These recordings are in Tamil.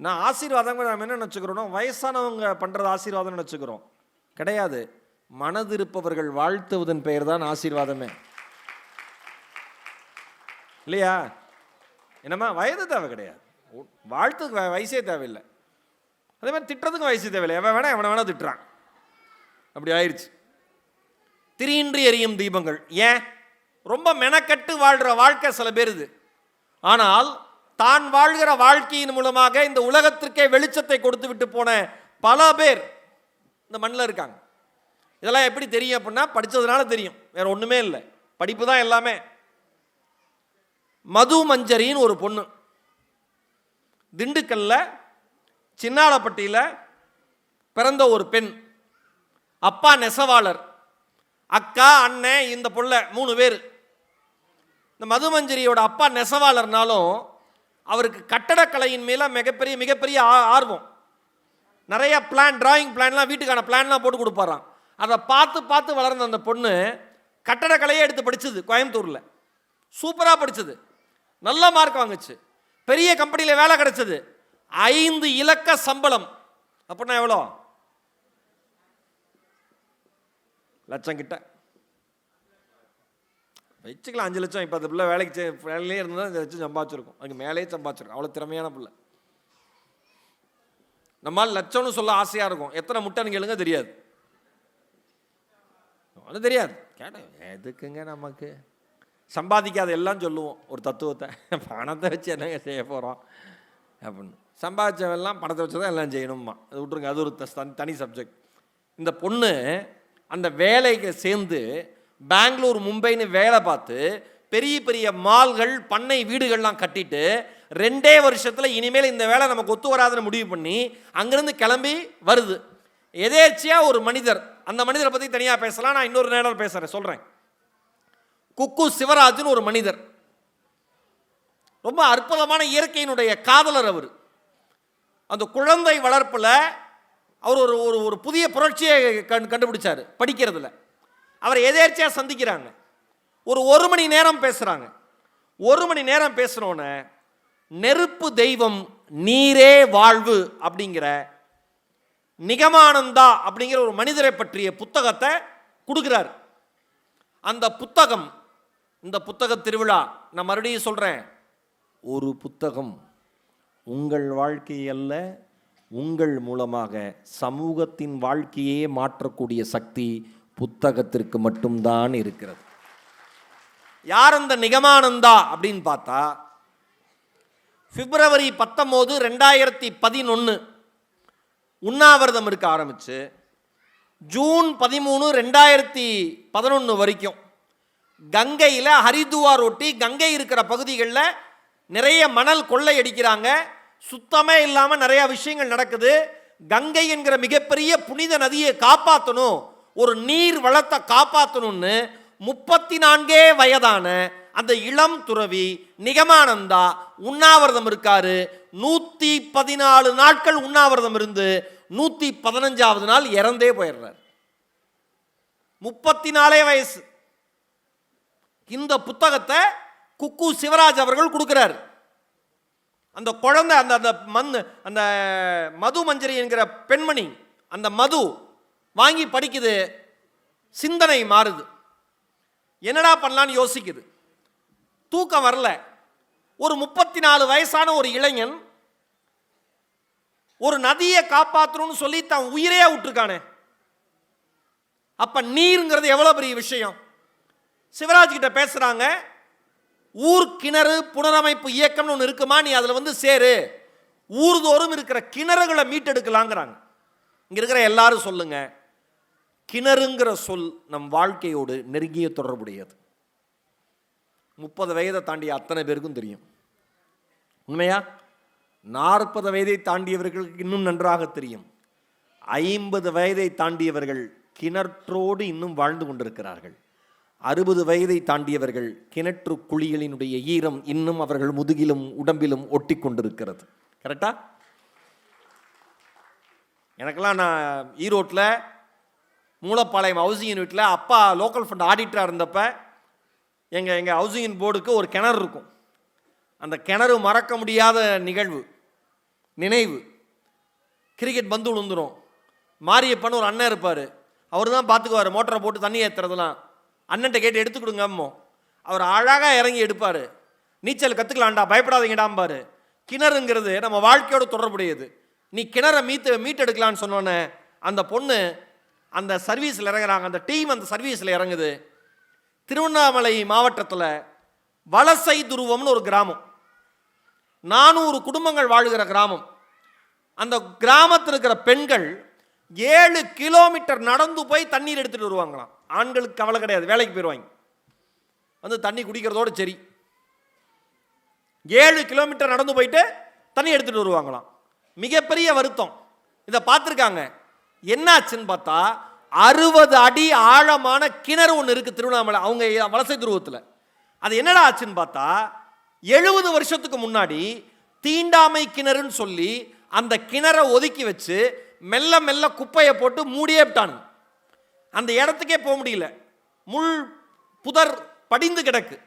நான் ஆசீர்வாதம் நம்ம என்ன நினச்சிக்கிறோம், வயசானவங்க பண்ணுறது ஆசீர்வாதம் நினச்சிக்கிறோம். கிடையாது. மனதிருப்பவர்கள் வாழ்த்துவதன் பெயர் தான் ஆசீர்வாதமே, இல்லையா? என்னம்மா, வயது தேவை கிடையாது, வாழ்த்துக்கு வயசே தேவையில்லை. அதே மாதிரி திட்டுறதுக்கு வயசு தேவையில்லை. எவன் வேணா எவனை வேணா திட்டுறான். அப்படி ஆயிடுச்சு. திரியின்றி எரியும் தீபங்கள். ஏன்? ரொம்ப மெனக்கட்டு வாழ்கிற வாழ்க்கை சில பேர் இது. ஆனால் தான் வாழ்கிற வாழ்க்கையின் மூலமாக இந்த உலகத்திற்கே வெளிச்சத்தை கொடுத்து விட்டு போன பல பேர் இந்த மண்ணில் இருக்காங்க. இதெல்லாம் எப்படி தெரியும் அப்படின்னா, படித்ததுனால தெரியும், வேற ஒன்றுமே இல்லை, படிப்பு தான் எல்லாமே. மது மஞ்சரின்னு ஒரு பொண்ணு, திண்டுக்கல்ல சின்னாலப்பட்டியில் பிறந்த ஒரு பெண். அப்பா நெசவாளர், அக்கா அண்ணன் இந்த பொண்ணு 3 பேர். இந்த மதுமஞ்சரியோட அப்பா நெசவாளர்னாலும் அவருக்கு கட்டடக்கலையின் மேலே மிகப்பெரிய ஆர்வம். நிறைய பிளான், டிராயிங் பிளான்லாம், வீட்டுக்கான பிளான்லாம் போட்டு கொடுப்பாராம். அதை பார்த்து வளர்ந்த அந்த பொண்ணு கட்டடக்கலையே எடுத்து படிச்சது கோயம்புத்தூரில். சூப்பராக படிச்சது, நல்ல மார்க் வாங்குச்சு, பெரிய கம்பெனியில் வேலை கிடைச்சது, 5 இலக்க சம்பளம். அப்படின்னா எவ்வளோ? லட்சம் கிட்ட வச்சுக்கலாம், 5 லட்சம். இப்போ அந்த பிள்ளை வேலையிலே இருந்தால் இதை வச்சு சம்பாதிச்சிருக்கும், அதுக்கு மேலேயே சம்பாதிச்சிருக்கும். அவ்வளோ திறமையான பிள்ளை. நம்மால் லட்சம்னு சொல்ல ஆசையாக இருக்கும், எத்தனை முட்டைன்னு கேளுங்க, தெரியாது. அது தெரியாது. கேட்டேன், எதுக்குங்க நமக்கு, சம்பாதிக்காத எல்லாம் சொல்லுவோம் ஒரு தத்துவத்தை, பணத்தை வச்சு என்னங்க செய்ய போகிறோம் அப்படின்னு. சம்பாதிச்சவெல்லாம் பணத்தை வச்சு தான் எல்லாம் செய்யணுமா, அது விட்டுருங்க, அது ஒரு தனி சப்ஜெக்ட். இந்த பொண்ணு அந்த வேலைக்கு சேர்ந்து பெங்களூர் மும்பைன்னு வேலை பார்த்து பெரிய மால்கள் பண்ணை வீடுகள்லாம் கட்டிட்டு 2 வருஷத்தில் இனிமேல் இந்த வேலை நமக்கு ஒத்து வராதுன்னு முடிவு பண்ணி அங்கிருந்து கிளம்பி வருது. எதேர்ச்சியாக ஒரு மனிதர், அந்த மனிதரை பற்றி தனியாக பேசலாம், நான் இன்னொரு நேரம் பேசுகிறேன், சொல்கிறேன். குக்கு சிவராஜ்னு ஒரு மனிதர், ரொம்ப அற்புதமான இயற்கையினுடைய காதலர் அவர். அந்த குழந்தை வளர்ப்பில் அவர் ஒரு புதிய புரட்சியை கண்டுபிடிச்சார் படிக்கிறதுல. அவரை எதேர்ச்சியாக சந்திக்கிறாங்க, ஒரு மணி நேரம் பேசுகிறாங்க. 1 மணி நேரம் பேசுனோன்னே நெருப்பு தெய்வம் நீரே வாழ்வு அப்படிங்கிற நிகமானந்தா அப்படிங்கிற ஒரு மனிதரை பற்றிய புத்தகத்தை கொடுக்கிறார். அந்த புத்தகம், இந்த புத்தக திருவிழா, நான் மறுபடியும் சொல்கிறேன், ஒரு புத்தகம் உங்கள் வாழ்க்கையல்ல, உங்கள் மூலமாக சமூகத்தின் வாழ்க்கையே மாற்றக்கூடிய சக்தி புத்தகத்திற்கு மட்டும்தான் இருக்கிறது. யார் அந்த நிகமானந்தா அப்படின்னு பார்த்தா, பிப்ரவரி 19, 2011 உண்ணாவிரதம் இருக்க ஆரம்பிச்சு ஜூன் 13, 2011 வரைக்கும் கங்கையில் ஹரித்துவார் ஒட்டி கங்கை இருக்கிற பகுதிகளில் நிறைய மணல் கொள்ளை அடிக்கிறாங்க. சுத்தமே இல்லாமல் நிறைய விஷயங்கள் நடக்குது. கங்கை என்கிற மிகப்பெரிய புனித நதியை காப்பாற்றணும், ஒரு நீர் வளத்தை காப்பாற்றணும்னு 34 வயதான அந்த இளம் துறவி நிகமானந்தா உண்ணாவிரதம் இருக்காரு. 114 நாட்கள் உண்ணாவிரதம் இருந்து 115வது நாள் இறந்தே போயிடுறார். 34 வயசு. இந்த புத்தகத்தை குக்கு சிவராஜ் அவர்கள் கொடுக்கிறார். அந்த குழந்தை, அந்த மது மஞ்சரி என்கிற பெண்மணி, அந்த மது வாங்கி படிக்குது, சிந்தனை மாறுது, என்னடா பண்ணலான்னு யோசிக்குது, தூக்கம் வரல. ஒரு 34 வயசான ஒரு இளைஞன் ஒரு நதியை காப்பாற்றணும்னு சொல்லி தான் உயிரையே விட்டுருக்கானே, அப்ப நீருங்கிறது எவ்வளவு பெரிய விஷயம். சிவராஜ் கிட்ட பேசுறாங்க, ஊர் கிணறு புனரமைப்பு இயக்கம்னு ஒன்று இருக்குமா, நீ அதில் சேரு, ஊர்தோறும் இருக்கிற கிணறுகளை மீட்டெடுக்கலாங்கிறாங்க. இங்க இருக்கிற எல்லாரும் சொல்லுங்க, கிணறுங்கிற சொல் நம் வாழ்க்கையோடு நெருங்கிய தொடர்புடையது. 30 வயதை தாண்டிய அத்தனை பேருக்கும் தெரியும். உண்மையா? 40 வயதை தாண்டியவர்களுக்கு இன்னும் நன்றாக தெரியும். 50 வயதை தாண்டியவர்கள் கிணற்றோடு இன்னும் வாழ்ந்து கொண்டிருக்கிறார்கள். 60 வயதை தாண்டியவர்கள் கிணற்று குழிகளினுடைய ஈரம் இன்னும் அவர்கள் முதுகிலும் உடம்பிலும் ஒட்டி கொண்டிருக்கிறது. கரெக்டா? எனக்கெல்லாம் நான் ஈரோட்டில் மூலப்பாளையம் ஹவுசிங் யூனிட்டில் அப்பா லோக்கல் ஃபண்ட் ஆடிட்டராக இருந்தப்ப எங்கள் ஹவுசிங் போர்டுக்கு ஒரு கிணறு இருக்கும். அந்த கிணறு மறக்க முடியாத நிகழ்வு. நினைவு. கிரிக்கெட் பந்து விழுந்துடும். மாரியப்பன் ஒரு அண்ணன் இருப்பார், அவர் தான் பார்த்துக்குவார் மோட்டரை போட்டு தண்ணி ஏற்றுறதுலாம். அண்ணன்ட்ட கேட்டு எடுத்து கொடுங்க அம்மோ. அவர் அழகாக இறங்கி எடுப்பார். நீச்சல் கற்றுக்கலாம்டா, பயப்படாதீங்கடாம்பார். கிணறுங்கிறது நம்ம வாழ்க்கையோடு தொடர்புடையது. நீ கிணறை மீட்டெடுக்கலான்னு சொன்னோன்னே அந்த பொண்ணு அந்த சர்வீஸில் இறங்குறாங்க, அந்த டீம் அந்த சர்வீஸில் இறங்குது. திருவண்ணாமலை மாவட்டத்தில் வலசை துருவம்னு ஒரு கிராமம், 400 குடும்பங்கள் வாழ்கிற கிராமம். அந்த கிராமத்தில் இருக்கிற பெண்கள் 7 கிலோமீட்டர் நடந்து போய் தண்ணீர் எடுத்துகிட்டு வருவாங்களாம். ஆண்களுக்கு கவலை கிடையாது, வேலைக்கு போயிடுவாங்க, வந்து தண்ணி குடிக்கிறதோடு சரி. 7 கிலோமீட்டர் நடந்து போயிட்டு தண்ணி எடுத்துகிட்டு வருவாங்களாம். மிகப்பெரிய வருத்தம். இதை பார்த்துருக்காங்க. என்னாச்சுன்னு பார்த்தா 60 அடி ஆழமான கிணறு ஒன்று இருக்குது திருவண்ணாமலை, அவங்க வலசை துருவத்தில். அது என்னடா ஆச்சுன்னு பார்த்தா 70 வருஷத்துக்கு முன்னாடி தீண்டாமை கிணறுன்னு சொல்லி அந்த கிணறை ஒதுக்கி வச்சு மெல்ல மெல்ல குப்பையை போட்டு மூடியே விட்டானுங்க. அந்த இடத்துக்கே போக முடியல, முள் புதர் படிந்து கிடக்கு.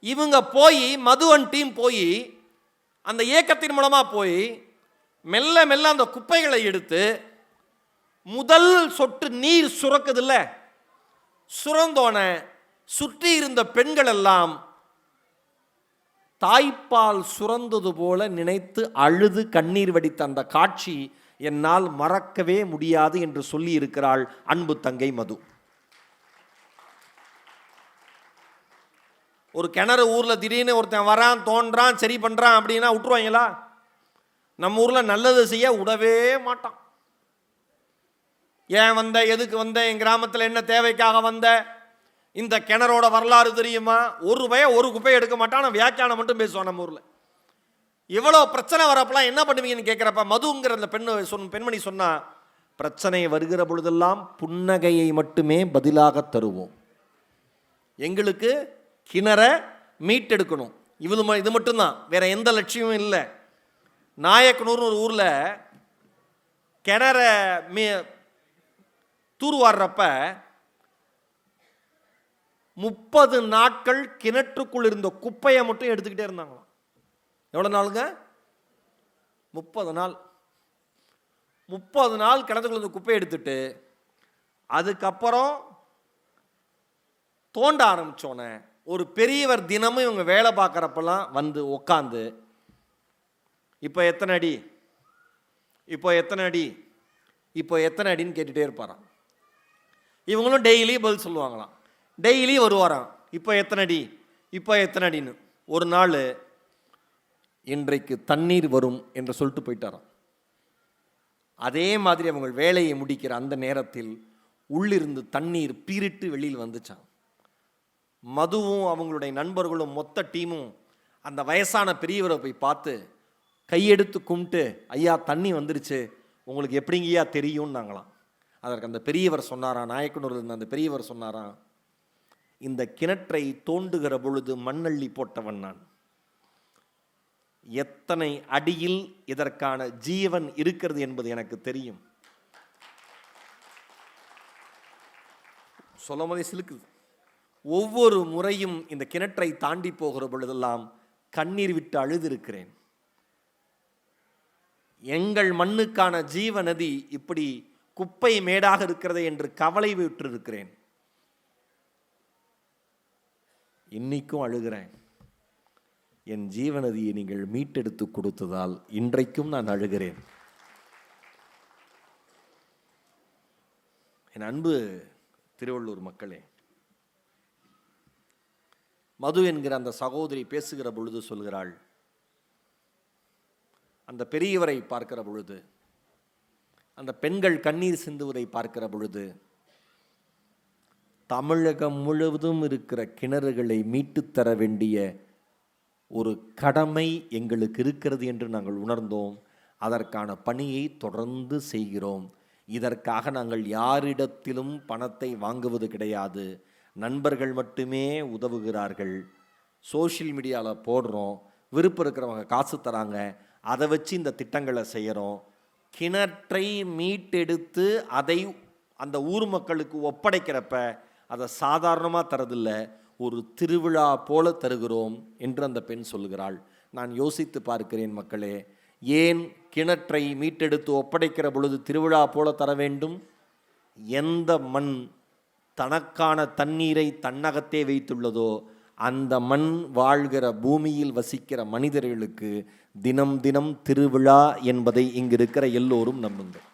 இவங்க போய் மதுவன் டீம் போய் அந்த இயக்கத்தின் மூலமாக போய் மெல்ல மெல்ல அந்த குப்பைகளை எடுத்து முதல் சொட்டு நீர் சுரக்குதில்ல, சுரந்தோன சுற்றி இருந்த பெண்கள் எல்லாம் தாய்ப்பால் சுரந்தது போல நினைத்து அழுது கண்ணீர் வடித்த அந்த காட்சி என்னால் மறக்கவே முடியாது என்று சொல்லி இருக்கிறாள் அன்பு தங்கை மது. ஒரு கிணறு ஊரில் திடீர்னு ஒருத்தன் வரான், தோன்றான், சரி பண்ணுறான் அப்படின்னா விட்டுருவாங்களா? நம்ம ஊரில் நல்லது செய்ய விடவே மாட்டான். ஏன் வந்த, எதுக்கு வந்த, என் கிராமத்தில் என்ன தேவைக்காக வந்த, இந்த கிணறோட வரலாறு தெரியுமா? ஒரு குப்பையை எடுக்க மாட்டான், வியாக்கியானம் மட்டும் பேசுவான். நம்ம ஊரில் இவ்வளோ பிரச்சனை வரப்பெல்லாம் என்ன பண்ணுவீங்கன்னு கேட்குறப்ப மதுங்கிற அந்த பெண்மணி சொன்னா, பிரச்சனை வருகிற பொழுதெல்லாம் புன்னகையை மட்டுமே பதிலாக தருவோம். எங்களுக்கு கிணறை மீட்டெடுக்கணும், இது மட்டும்தான், வேற எந்த லட்சியமும் இல்லை. நாயக்கனூர்னு ஒரு ஊரில் கிணற தூர்வாடுறப்ப 30 நாட்கள் கிணற்றுக்குள் இருந்த குப்பையை மட்டும் எடுத்துக்கிட்டே இருந்தாங்களாம். எவ்வளோ நாளுங்க? 30 நாள். 30 நாள் கிணத்துக்குள்ள இருந்த குப்பையை எடுத்துட்டு அதுக்கப்புறம் தோண்ட ஆரம்பிச்சோன்னே ஒரு பெரியவர் தினமும் இவங்க வேலை பார்க்குறப்பெல்லாம் வந்து உட்காந்து இப்போ எத்தனை அடி, இப்போ எத்தனை அடி, இப்போ எத்தனை அடின்னு கேட்டுகிட்டே இருப்பாராம். இவங்களும் டெய்லி பதில் சொல்லுவாங்களாம். டெய்லி வருவாராம், இப்போ எத்தனை அடி, இப்போ எத்தனை அடின்னு. ஒரு நாள் இன்றைக்கு தண்ணீர் வரும் என்று சொல்லிட்டு போயிட்டாராம். அதே மாதிரி அவங்க வேலையை முடிக்கிற அந்த நேரத்தில் உள்ளிருந்து தண்ணீர் பீரிட்டு வெளியில் வந்துச்சான். மதுவும் அவங்களுடைய நண்பர்களும் மொத்த டீமும் அந்த வயசான பெரியவரை போய் பார்த்து கையெடுத்து கும்பிட்டு, ஐயா தண்ணி வந்துருச்சு, உங்களுக்கு எப்படிங்கய்யா தெரியும்னாங்களாம். அதற்கு அந்த பெரியவர் சொன்னாராம், நாயக்கனூரில் இருந்த அந்த பெரியவர் சொன்னாராம், இந்த கிணற்றை தோண்டுகிற பொழுது மண்ணள்ளி போட்டவன் நான். எத்தனை அடியில் இதற்கான ஜீவன் இருக்கிறது என்பது எனக்கு தெரியும். சொல்லும் போதே சிலுக்குது. ஒவ்வொரு முறையும் இந்த கிணற்றை தாண்டி போகிற பொழுதெல்லாம் கண்ணீர் விட்டு அழுதிருக்கிறேன். எங்கள் மண்ணுக்கான ஜீவ நதி இப்படி குப்பை மேடாக இருக்கிறது என்று கவலை விட்டிருக்கிறேன். இன்னைக்கும் அழுகிறேன். என் ஜீவநதியை நீங்கள் மீட்டெடுத்து கொடுத்ததால் இன்றைக்கும் நான் அழுகிறேன். என் அன்பு திருவள்ளூர் மக்களே, மது என்கிற அந்த சகோதரி பேசுகிற பொழுது சொல்கிறாள், அந்த பெரியவரை பார்க்கிற பொழுது, அந்த பெண்கள் கண்ணீர் சிந்துவதை பார்க்கிற பொழுது, தமிழகம் முழுவதும் இருக்கிற கிணறுகளை மீட்டு தர வேண்டிய ஒரு கடமை எங்களுக்கு இருக்கிறது என்று நாங்கள் உணர்ந்தோம். அதற்கான பணியை தொடர்ந்து செய்கிறோம். இதற்காக நாங்கள் யாரிடத்திலும் பணத்தை வாங்குவது கிடையாது. நண்பர்கள் மட்டுமே உதவுகிறார்கள். சோஷியல் மீடியாவில் போடுறோம், விருப்பம் இருக்கிறவங்க காசு தராங்க, அதை வச்சு இந்த திட்டங்களை செய்கிறோம். கிணற்றை மீட்டெடுத்து அதை அந்த ஊர் மக்களுக்கு ஒப்படைக்கிறப்ப அதை சாதாரணமாக தரதில்லை, ஒரு திருவிழா போல தருகிறோம் என்று அந்த பெண் சொல்கிறாள். நான் யோசித்து பார்க்கிறேன் மக்களே, ஏன் கிணற்றை மீட்டெடுத்து ஒப்படைக்கிற பொழுது திருவிழா போல தர வேண்டும். எந்த மண் தனக்கான தண்ணீரை தன்னகத்தே வைத்துள்ளதோ அந்த மண் வாழ்கிற பூமியில் வசிக்கிற மனிதர்களுக்கு தினம் தினம் திருவிழா என்பதை இங்கு இருக்கிற எல்லோரும் நம்புங்கள்.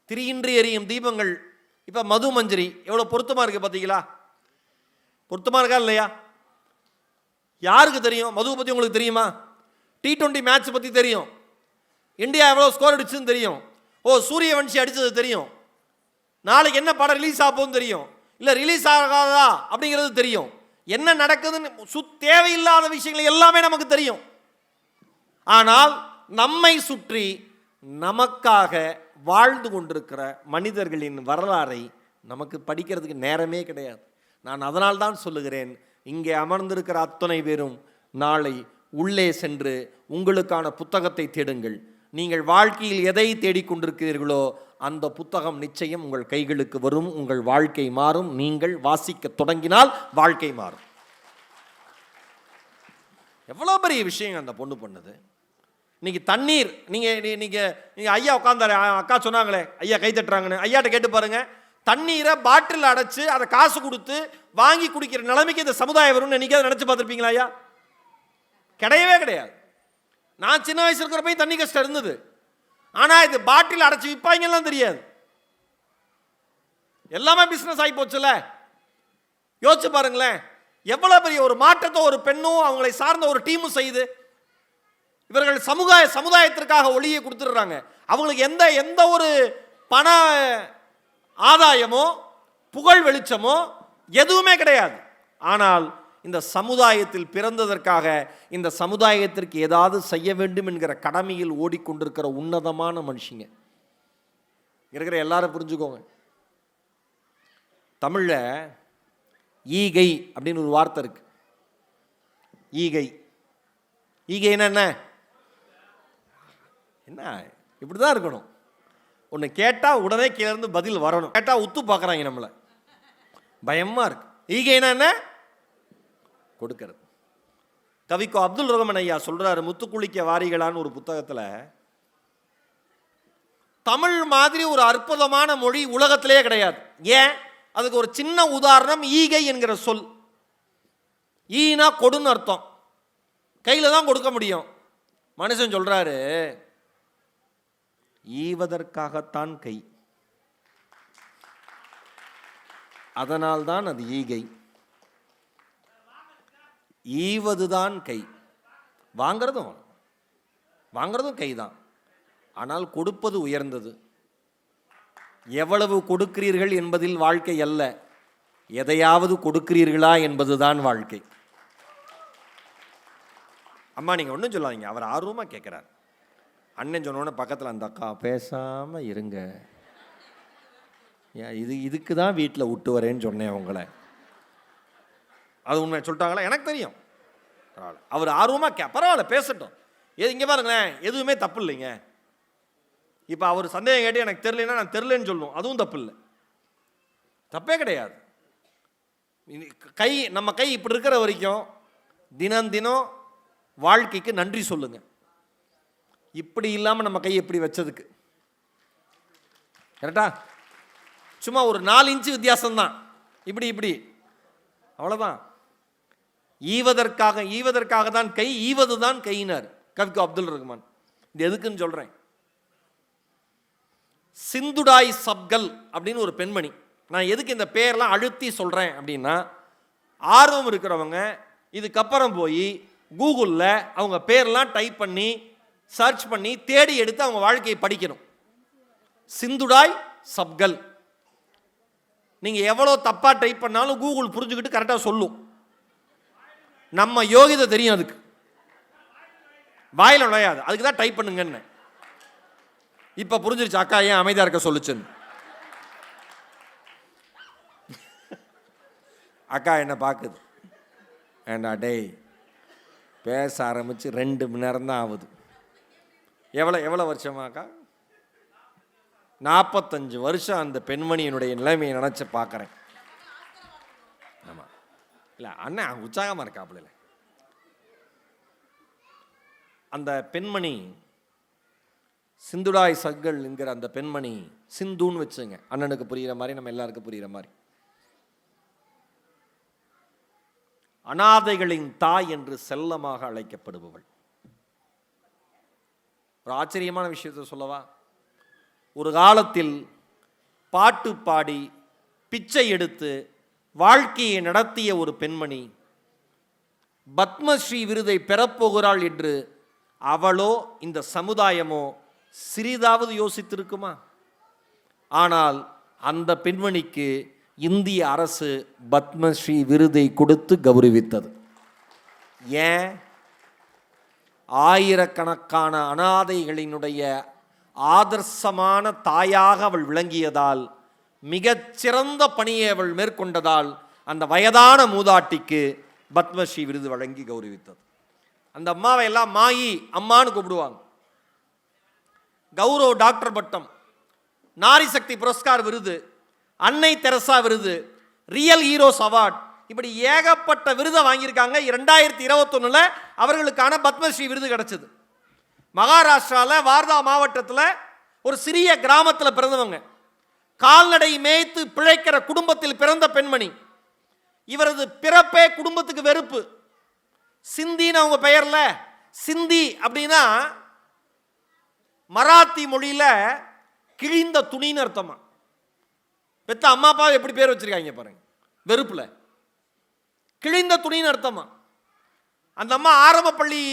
திரியின்றி எரியும் தீபங்கள். இப்போ மது மஞ்சரி எவ்வளோ பொருத்தமாக இருக்குது பார்த்தீங்களா? பொருத்தமாக இருக்கா இல்லையா? யாருக்கு தெரியும்? மதுவை பற்றி உங்களுக்கு தெரியுமா? T20 மேட்ச் பற்றி தெரியும். இந்தியா எவ்வளோ ஸ்கோர் அடிச்சுன்னு தெரியும். சூரியவன்ஷி அடித்தது தெரியும். நாளைக்கு என்ன படம் ரிலீஸ் ஆகும்னு தெரியும். இல்லை ரிலீஸ் ஆகாதா அப்படிங்கிறது தெரியும். என்ன நடக்குதுன்னு தேவையில்லாத விஷயங்கள் எல்லாமே நமக்கு தெரியும். ஆனால் நம்மை சுற்றி நமக்காக வாழ்ந்து கொண்டிருக்கிற மனிதர்களின் வரலாறை நமக்கு படிக்கிறதுக்கு நேரமே கிடையாது. நான் அதனால்தான் சொல்லுகிறேன், இங்கே அமர்ந்திருக்கிற அத்தனை பேரும் நாளை உள்ளே சென்று உங்களுக்கான புத்தகத்தை தேடுங்கள். நீங்கள் வாழ்க்கையில் எதை தேடிக்கொண்டிருக்கிறீர்களோ அந்த புத்தகம் நிச்சயம் உங்கள் கைகளுக்கு வரும். உங்கள் வாழ்க்கை மாறும். நீங்கள் வாசிக்க தொடங்கினால் வாழ்க்கை மாறும். எவ்வளோ பெரிய விஷயம் அந்த பொண்ணு பண்ணது. இன்னைக்கு தண்ணீர், நீங்கள் ஐயா உட்காந்தாரு, அக்கா சொன்னாங்களே ஐயா கை தட்டுறாங்கன்னு, ஐயாட்ட கேட்டு பாருங்க. தண்ணீரை பாட்டில் அடைச்சு அதை காசு கொடுத்து வாங்கி குடிக்கிற நிலைமைக்கு இந்த சமுதாயம் வரும்னு என்னைக்காவது நினைச்சு பார்த்துருப்பீங்களா ஐயா? கிடையவே கிடையாது. நான் சின்ன வயசு இருக்கிறப்ப தண்ணி கஷ்டம் இருந்தது. ஆனால் இது பாட்டில் அடைச்சி விற்பாங்கலாம் தெரியாது. எல்லாமே பிஸ்னஸ் ஆகி போச்சுல. யோசிச்சு பாருங்களேன், எவ்வளோ பெரிய ஒரு மாற்றத்தை ஒரு பெண்ணும் அவங்களை சார்ந்த ஒரு டீமும் செய்யுது. இவர்கள் சமுதாயத்திற்காக ஒளியை கொடுத்துடுறாங்க. அவங்களுக்கு எந்த ஒரு பண ஆதாயமோ புகழ் வெளிச்சமோ எதுவுமே கிடையாது. ஆனால் இந்த சமுதாயத்தில் பிறந்ததற்காக இந்த சமுதாயத்திற்கு ஏதாவது செய்ய வேண்டும் என்கிற கடமையில் ஓடிக்கொண்டிருக்கிற உன்னதமான மனுஷங்க இருக்கிற எல்லாரும் புரிஞ்சுக்கோங்க. தமிழில் ஈகை அப்படின்னு ஒரு வார்த்தை இருக்கு. ஈகை, ஈகைன்னா என்ன? இப்படி தான் இருக்கணும். ஒன்று கேட்டால் உடனே கீழேருந்து பதில் வரணும். கேட்டால் உத்து பார்க்குறாங்க நம்மளை, பயமாக இருக்கு. ஈகைனா என்ன? கொடுக்கிறது. கவிக்கோ அப்துல் ரஹ்மான் ஐயா சொல்றாரு, முத்துக்குளிக்க வாரிகளான்னு ஒரு புத்தகத்தில், தமிழ் மாதிரி ஒரு அற்புதமான மொழி உலகத்திலே கிடையாது. ஏன்? அதுக்கு ஒரு சின்ன உதாரணம், ஈகை என்கிற சொல். ஈனா கொடுன்னு அர்த்தம். கையில் தான் கொடுக்க முடியும். மனுஷன் சொல்றாரு, ஈவதற்காகத்தான் கை, அதனால்தான் அது ஈகை. ஈவதுதான் கை, வாங்கிறதும் கை தான். ஆனால் கொடுப்பது உயர்ந்தது. எவ்வளவு கொடுக்கிறீர்கள் என்பதில் வாழ்க்கை அல்ல, எதையாவது கொடுக்கிறீர்களா என்பதுதான் வாழ்க்கை. அம்மா நீங்கள் ஒன்றும் சொல்லாதீங்க, அவர் ஆர்வமாக கேட்குறார். அண்ணன் சொன்னோன்னே பக்கத்தில் அந்த அக்கா பேசாமல் இருங்க, இதுக்கு தான் வீட்டில் விட்டு வரேன்னு சொன்னேன் உங்களை. அது உண்மை சொல்லிட்டாங்களா? எனக்கு தெரியும். பரவாயில்ல, அவர் ஆர்வமாக பரவாயில்ல பேசட்டும். இங்கே பாருங்களேன், எதுவுமே தப்பு இல்லைங்க. இப்போ அவர் சந்தேகம் கேட்டு எனக்கு தெரியலன்னா நான் தெரிலன்னு சொல்லணும், அதுவும் தப்பு இல்லை, தப்பே கிடையாது. நம்ம கை இப்படி இருக்கிற வரைக்கும் தினம் தினம் வாழ்க்கைக்கு நன்றி சொல்லுங்க. இப்படி இல்லாமல் நம்ம கை எப்படி வச்சதுக்கு, கரெக்டா? சும்மா ஒரு 4 இன்ச்சு வித்தியாசம்தான், இப்படி அவ்வளோதான். ஈவதற்காக தான் கை, ஈவது தான் கையினார் கவிக்கோ அப்துல் ரஹ்மான். இது எதுக்குன்னு சொல்கிறேன். சிந்துடாய் சப்கல் அப்படின்னு ஒரு பெண்மணி. நான் எதுக்கு இந்த பேர்லாம் அழுத்தி சொல்கிறேன் அப்படின்னா, ஆர்வம் இருக்கிறவங்க இதுக்கப்புறம் போய் கூகுளில் அவங்க பேர்லாம் டைப் பண்ணி சர்ச் பண்ணி தேடி எடுத்து அவங்க வாழ்க்கையை படிக்கணும். சிந்துடாய் சப்கல். நீங்கள் எவ்வளோ தப்பாக டைப் பண்ணாலும் கூகுள் புரிஞ்சுக்கிட்டு கரெக்டாக சொல்லும். நம்ம யோகிதை தெரியும், அதுக்கு வாயில் நுழையாது, அதுக்கு தான் டைப் பண்ணுங்கன்னு. இப்போ புரிஞ்சிருச்சு அக்கா ஏன் அமைதியாக இருக்க சொல்லுச்சுன்னு. அக்கா என்ன பார்க்குது, ஏண்டா டேய் பேச ஆரம்பித்து 2 மணி நேரம் தான் ஆகுது. எவ்வளோ வருஷமா அக்கா? 45 வருஷம் அந்த பெண்மணியினுடைய நிலைமையை நினச்சி பார்க்குறேன். ஆமாம், இல்லை அண்ணன் உற்சாகமாக இருக்காப்புல. அந்த பெண்மணி சிந்துடாய் சகல் என்கிற அந்த பெண்மணி, சிந்துன்னு வச்சுங்க, அண்ணனுக்கு புரிகிற மாதிரி, நம்ம எல்லாருக்கும் புரிகிற மாதிரி, அனாதைகளின் தாய் என்று செல்லமாக அழைக்கப்படுபவள். ஒரு ஆச்சரியமான விஷயத்தை சொல்லவா? ஒரு காலத்தில் பாட்டு பாடி பிச்சை எடுத்து வாழ்க்கையை நடத்திய ஒரு பெண்மணி பத்மஸ்ரீ விருதை பெறப்போகிறாள் என்று அவளோ இந்த சமுதாயமோ சிறிதாவது யோசித்திருக்குமா? ஆனால் அந்த பெண்மணிக்கு இந்திய அரசு பத்மஸ்ரீ விருதை கொடுத்து கௌரவித்தது. ஏன்? ஆயிரக்கணக்கான அனாதைகளினுடைய ஆதர்சமான தாயாக அவள் விளங்கியதால், மிகச்சிறந்த பணியை அவள் மேற்கொண்டதால் அந்த வயதான மூதாட்டிக்கு பத்மஸ்ரீ விருது வழங்கி கௌரவித்தது. அந்த அம்மாவை எல்லாம் மாயி அம்மான்னு கூப்பிடுவாங்க. கௌரவ டாக்டர் பட்டம், நாரி சக்தி புரஸ்கார் விருது, அன்னை தெரசா விருது, ரியல் ஹீரோஸ் அவார்ட், இப்படி ஏகப்பட்ட விருதை வாங்கியிருக்காங்க. 2021 அவர்களுக்கான பத்மஸ்ரீ விருது கிடைச்சது. மகாராஷ்டிராவில் வார்தா மாவட்டத்தில் ஒரு சிறிய கிராமத்தில் பிறந்தவங்க, கால்நடை மேய்த்து பிழைக்கிற குடும்பத்தில் பிறந்த பெண்மணி. இவரது பிறப்பே குடும்பத்துக்கு வெறுப்பு. சிந்தின்னு அவங்க பெயர்ல, சிந்தி அப்படின்னா மராத்தி மொழியில கிழிந்த துணின்னு அர்த்தமா. பெத்த அம்மா அப்பா எப்படி பேர் வச்சிருக்காங்க பாருங்க, வெறுப்புல கிழிந்த துணின்னு அர்த்தமா. அந்த அம்மா ஆரம்ப பள்ளி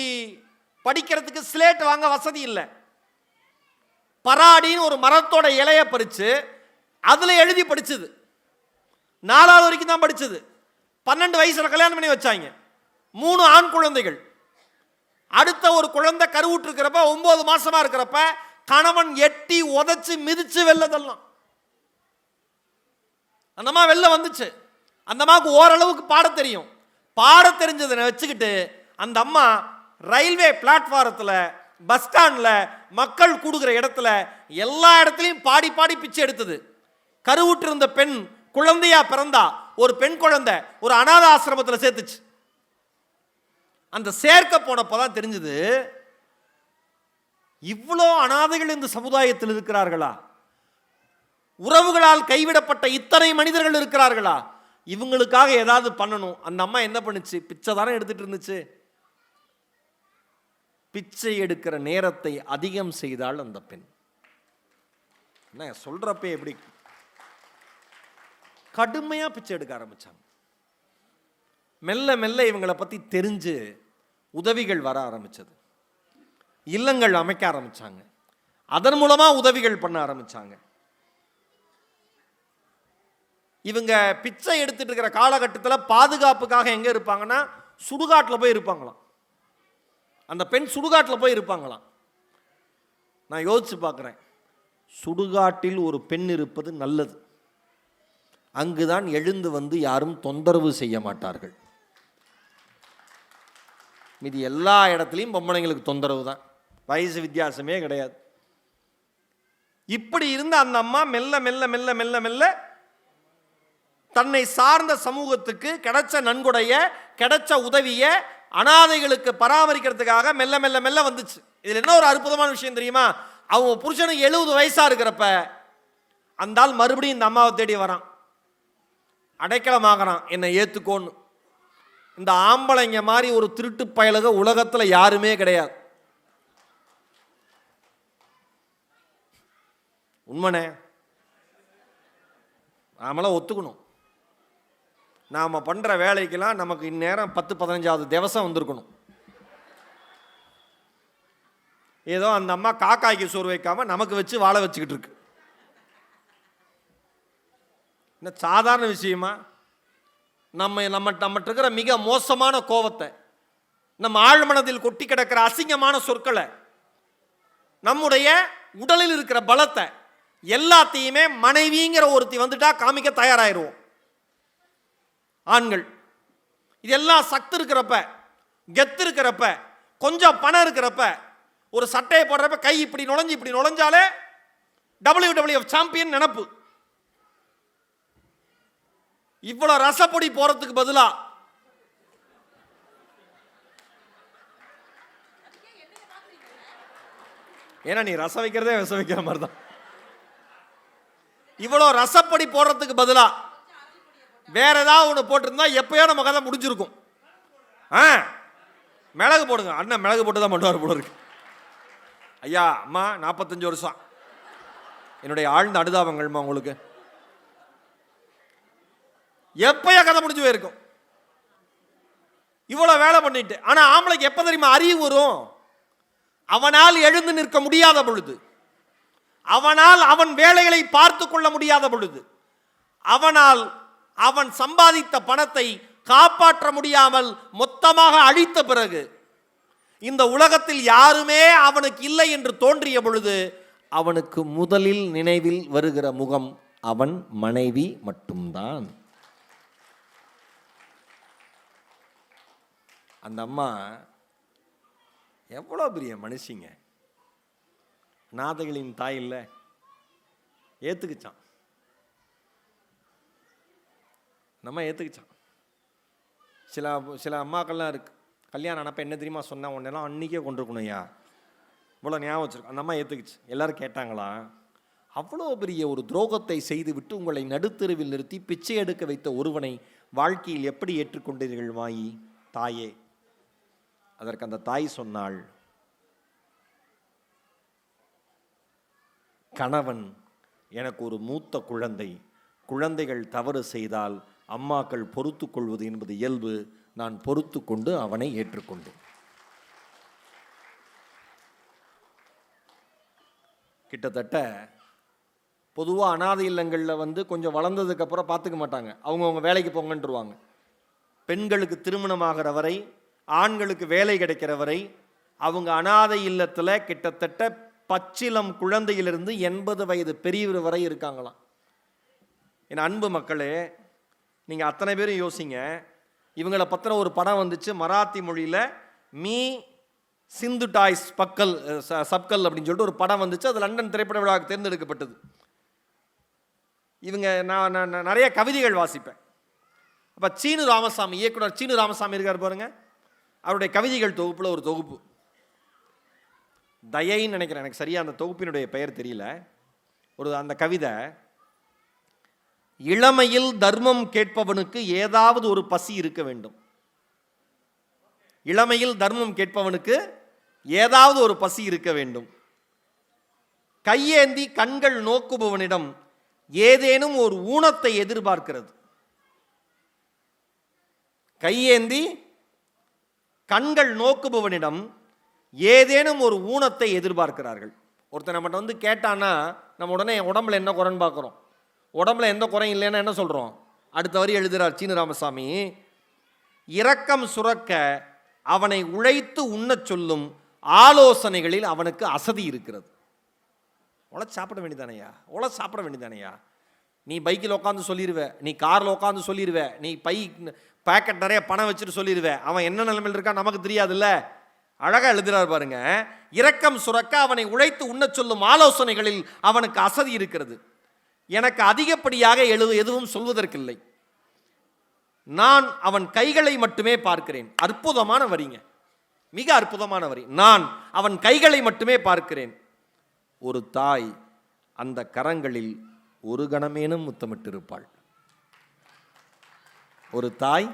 படிக்கிறதுக்கு ஸ்லேட் வாங்க வசதி இல்லை. பராடின்னு ஒரு மரத்தோட இலைய பறிச்சு அதுல எழுதி படிச்சது. 4வது வரைக்கும் தான் படிச்சது. 12 வயசுல கல்யாணம் பண்ணி வச்சாங்க. 3 ஆண் குழந்தைகள். அடுத்த ஒரு குழந்தை கருவுற்று இருக்கிறப்ப 9 மாசமா இருக்கிறப்ப கணவன் எட்டி உதைச்சு மிதிச்சு வெளில தள்ளலாம். அந்த அம்மா வெளில வந்துச்சு. அந்த அம்மாவுக்கு ஓரளவுக்கு பாட தெரியும். பாட தெரிஞ்சதை வச்சுக்கிட்டு அந்த அம்மா ரயில்வே பிளாட்ஃபாரத்தில், பஸ் ஸ்டாண்டில், மக்கள் கூடுகிற இடத்துல எல்லா இடத்துலையும் பாடி பாடி பிச்சை எடுத்தது. கருவுற்று இருந்த பெண் குழந்தையா பிறந்தா, ஒரு பெண் குழந்தை ஒரு அநாத ஆசிரமத்தில் சேர்த்துச்சு. அந்த சேர்க்க போனப்பதான் தெரிஞ்சது, இவ்வளோ அனாதைகள் இந்த சமுதாயத்தில் இருக்கிறார்களா? உறவுகளால் கைவிடப்பட்ட இத்தனை மனிதர்கள் இருக்கிறார்களா? இவங்களுக்காக ஏதாவது பண்ணணும். அந்த அம்மா என்ன பண்ணுச்சு? பிச்சை தானே எடுத்துட்டு இருந்துச்சு. பிச்சை எடுக்கிற நேரத்தை அதிகம் செய்தாள் அந்த பெண். என்ன சொல்றப்ப எப்படி கடுமையா பிச்சை எடுக்க ஆரம்பிச்சாங்க. மெல்ல மெல்ல இவங்களை பத்தி தெரிஞ்சு உதவிகள் வர ஆரம்பிச்சது. இல்லங்கள் அமைக்க ஆரம்பிச்சாங்க. அதன் மூலமா உதவிகள் பண்ண ஆரம்பிச்சாங்க. இவங்க பிச்சை எடுத்துட்டு இருக்கிற காலகட்டத்தில் பாதுகாப்புக்காக எங்க இருப்பாங்கன்னா சுடுகாட்டில் போய் இருப்பாங்களாம். அந்த பெண் சுடுகாட்டில் போய் இருப்பாங்களாம். நான் யோசிச்சு பார்க்குறேன், சுடுகாட்டில் ஒரு பெண் இருப்பது நல்லது. அங்குதான் எழுந்து வந்து யாரும் தொந்தரவு செய்ய மாட்டார்கள். மீதி எல்லா இடத்துலையும் பொம்பளைங்களுக்கு தொந்தரவு தான், வயசு வித்தியாசமே கிடையாது. இப்படி இருந்த அந்த அம்மா மெல்ல மெல்ல மெல்ல மெல்ல மெல்ல தன்னை சார்ந்த சமூகத்துக்கு கிடைச்ச நன்கொடைய, கிடைச்ச உதவிய அனாதைகளுக்கு பராமரிக்கிறதுக்காக மெல்ல மெல்ல மெல்ல வந்துச்சு. இதுல என்ன ஒரு அற்புதமான விஷயம் தெரியுமா? அவங்க புருஷனுக்கு 70 வயசா இருக்கிறப்ப அந்த ஆள் மறுபடியும் இந்த அம்மாவை தேடி வரான், அடைக்கலமாகறான், என்னை ஏத்துக்கோன்னு. இந்த ஆம்பளைங்க மாதிரி ஒரு திருட்டு பயலுக உலகத்துல யாருமே கிடையாது. உண்மனே, நாமெல்லாம் ஒத்துக்கணும். நாம பண்ற வேலைக்கெல்லாம் நமக்கு இந்நேரம் 10-15வது திவசம் வந்திருக்கணும். ஏதோ அந்த அம்மா காக்காய்க்கு சோறு வைக்காம நமக்கு வச்சு வாழ வச்சுக்கிட்டு இருக்கு. என்ன சாதாரண விஷயமா? நம்மகிட்ட இருக்கிற மிக மோசமான கோபத்தை, நம்ம ஆழ்மனதில் கொட்டி கிடக்கிற அசிங்கமான சொற்களை, நம்முடைய உடலில் இருக்கிற பலத்தை எல்லாத்தையுமே மனைவிங்கிற ஒருத்தி வந்துட்டா காமிக்க தயாராயிருவோம் ஆண்கள். இதெல்லாம் சக்தி இருக்கிறப்ப, கெத்து இருக்கிறப்ப, கொஞ்சம் பணம் இருக்கிறப்ப, ஒரு சட்டையை போடுறப்ப கை இப்படி நுழைஞ்சாலே WWF சாம்பியன் நினப்பு. இவ்வளவு ரசப்பொடி போறதுக்கு பதிலா ஏன்னா நீ ரசம் வைக்கிறதே விஷம் வைக்கிற மாதிரி தான். இவ்வளோ ரசப்படி போடுறதுக்கு பதிலா வேற ஏதாவது ஒன்று போட்டிருந்தா எப்பயோ நம்ம கதை முடிஞ்சிருக்கும். மிளகு போடுங்க, அண்ணன் மிளகு போட்டு தான் பண்ணுவார் போல இருக்கு. ஐயா அம்மா 45 வருஷம், என்னுடைய ஆழ்ந்த அனுதாபங்கள்மா உங்களுக்கு. எப்பயா கதை முடிஞ்சு போயிருக்கும் இவ்வளோ வேலை பண்ணிட்டு. ஆனால் ஆம்பளைக்கு எப்போ தெரியுமா அறிவு வரும்? அவனால் எழுந்து நிற்க முடியாத பொழுது, அவனால் அவன் வேலைகளை பார்த்து கொள்ள முடியாத பொழுது, அவனால் அவன் சம்பாதித்த பணத்தை காப்பாற்ற முடியாமல் மொத்தமாக அழித்த பிறகு, இந்த உலகத்தில் யாருமே அவனுக்கு இல்லை என்று தோன்றிய பொழுது, அவனுக்கு முதலில் நினைவில் வருகிற முகம் அவன் மனைவி மட்டும்தான். அந்த அம்மா எவ்வளோ பெரிய மனுஷிங்க, நாதைகளின் தாய் இல்லை, ஏற்றுக்குச்சான். நம்ம ஏற்றுக்குச்சான். சில அம்மாக்கள்லாம் இருக்கு, கல்யாணம் ஆனப்ப என்ன தெரியுமா சொன்னா, உன்னெல்லாம் அன்றைக்கே கொண்டிருக்கணும் ஐயா, இவ்வளோ ஞாபகம் வச்சிருக்கோம். அந்த அம்மா ஏற்றுக்குச்சு. எல்லாரும் கேட்டாங்களா, அவ்வளோ பெரிய ஒரு துரோகத்தை செய்து விட்டு உங்களை நடுத்தெருவில் நிறுத்தி பிச்சை எடுக்க வைத்த ஒருவனை வாழ்க்கையில் எப்படி ஏற்றுக்கொண்டீர்கள் மாயி தாயே? அதற்கு அந்த தாய் சொன்னாள், கணவன் எனக்கு ஒரு மூத்த குழந்தை, குழந்தைகள் தவறு செய்தால் அம்மாக்கள் பொறுத்து கொள்வது என்பது இயல்பு, நான் பொறுத்து கொண்டு அவனை ஏற்றுக்கொண்டேன். கிட்டத்தட்ட பொதுவாக அனாதை இல்லங்களில் கொஞ்சம் வளர்ந்ததுக்கு அப்புறம் பார்த்துக்க மாட்டாங்க, அவங்கவுங்க வேலைக்கு போங்கன்றுவாங்க. பெண்களுக்கு திருமணமாகிற வரை, ஆண்களுக்கு வேலை கிடைக்கிற வரை அவங்க அனாதை இல்லத்தில் கிட்டத்தட்ட பச்சிலம் குழந்தையிலிருந்து 80 வயது பெரியவர் வரை இருக்காங்களாம். என் அன்பு மக்களே, நீங்கள் அத்தனை பேரும் யோசிங்க. இவங்களை பற்றின ஒரு படம் வந்துச்சு மராத்தி மொழியில், மீ சிந்து டாய்ஸ் பக்கல் சப்கல் அப்படின்னு சொல்லிட்டு ஒரு படம் வந்துச்சு. அது லண்டன் திரைப்பட விழாவுக்கு தேர்ந்தெடுக்கப்பட்டது. இவங்க நான் நிறைய கவிதைகள் வாசிப்பேன். அப்போ சீனு ராமசாமி, இயக்குனர் சீனு ராமசாமி இருக்கார் பாருங்க, அவருடைய கவிதைகள் தொகுப்பில் ஒரு தொகுப்பு, தயைன்னு நினைக்கிறேன், எனக்கு சரியாக அந்த தொகுப்பினுடைய பெயர் தெரியல. அந்த கவிதை, இளமையில் தர்மம் கேட்பவனுக்கு ஏதாவது ஒரு பசி இருக்க வேண்டும். இளமையில் தர்மம் கேட்பவனுக்கு ஏதாவது ஒரு பசி இருக்க வேண்டும். கையேந்தி கண்கள் நோக்குபவனிடம் ஏதேனும் ஒரு ஊனத்தை எதிர்பார்க்கிறது. கையேந்தி கண்கள் நோக்குபவனிடம் ஏதேனும் ஒரு ஊனத்தை எதிர்பார்க்கிறார்கள். ஒருத்தர் நம்மகிட்ட கேட்டான்னா நம்ம உடனே உடம்புல என்ன குறைன்னு பார்க்குறோம். உடம்புல எந்த குறையும் இல்லைன்னா என்ன சொல்கிறோம்? அடுத்த வரி எழுதுகிறார் சீனு ராமசாமி, இரக்கம் சுரக்க அவனை உழைத்து உண்ணச் சொல்லும் ஆலோசனைகளில் அவனுக்கு அசதி இருக்கிறது. உழைச்சு சாப்பிட வேண்டியதானையா, உழைச்சு சாப்பிட வேண்டியதானையா. நீ பைக்கில் உட்காந்து சொல்லிடுவ, நீ காரில் உட்காந்து சொல்லிடுவ, நீ பேக்கெட் நிறைய பணம் வச்சுட்டு சொல்லிடுவ, அவன் என்ன நிலைமையில் இருக்கா நமக்கு தெரியாதுல்ல. அழகா எழுதுறார் பாருங்க, இரக்கம் சுரக்க அவனை உழைத்து உண்ணச் சொல்லும் ஆலோசனைகளில் அவனுக்கு அசதி இருக்கிறது. எனக்கு அதிகப்படியாக எதுவும் சொல்வதற்கில்லை, நான் அவன் கைகளை மட்டுமே பார்க்கிறேன். அற்புதமான வரிங்க, மிக அற்புதமான வரி. நான் அவன் கைகளை மட்டுமே பார்க்கிறேன். ஒரு தாய் அந்த கரங்களில் ஒரு கணமேனும் முத்தமிட்டிருப்பாள். ஒரு தாய்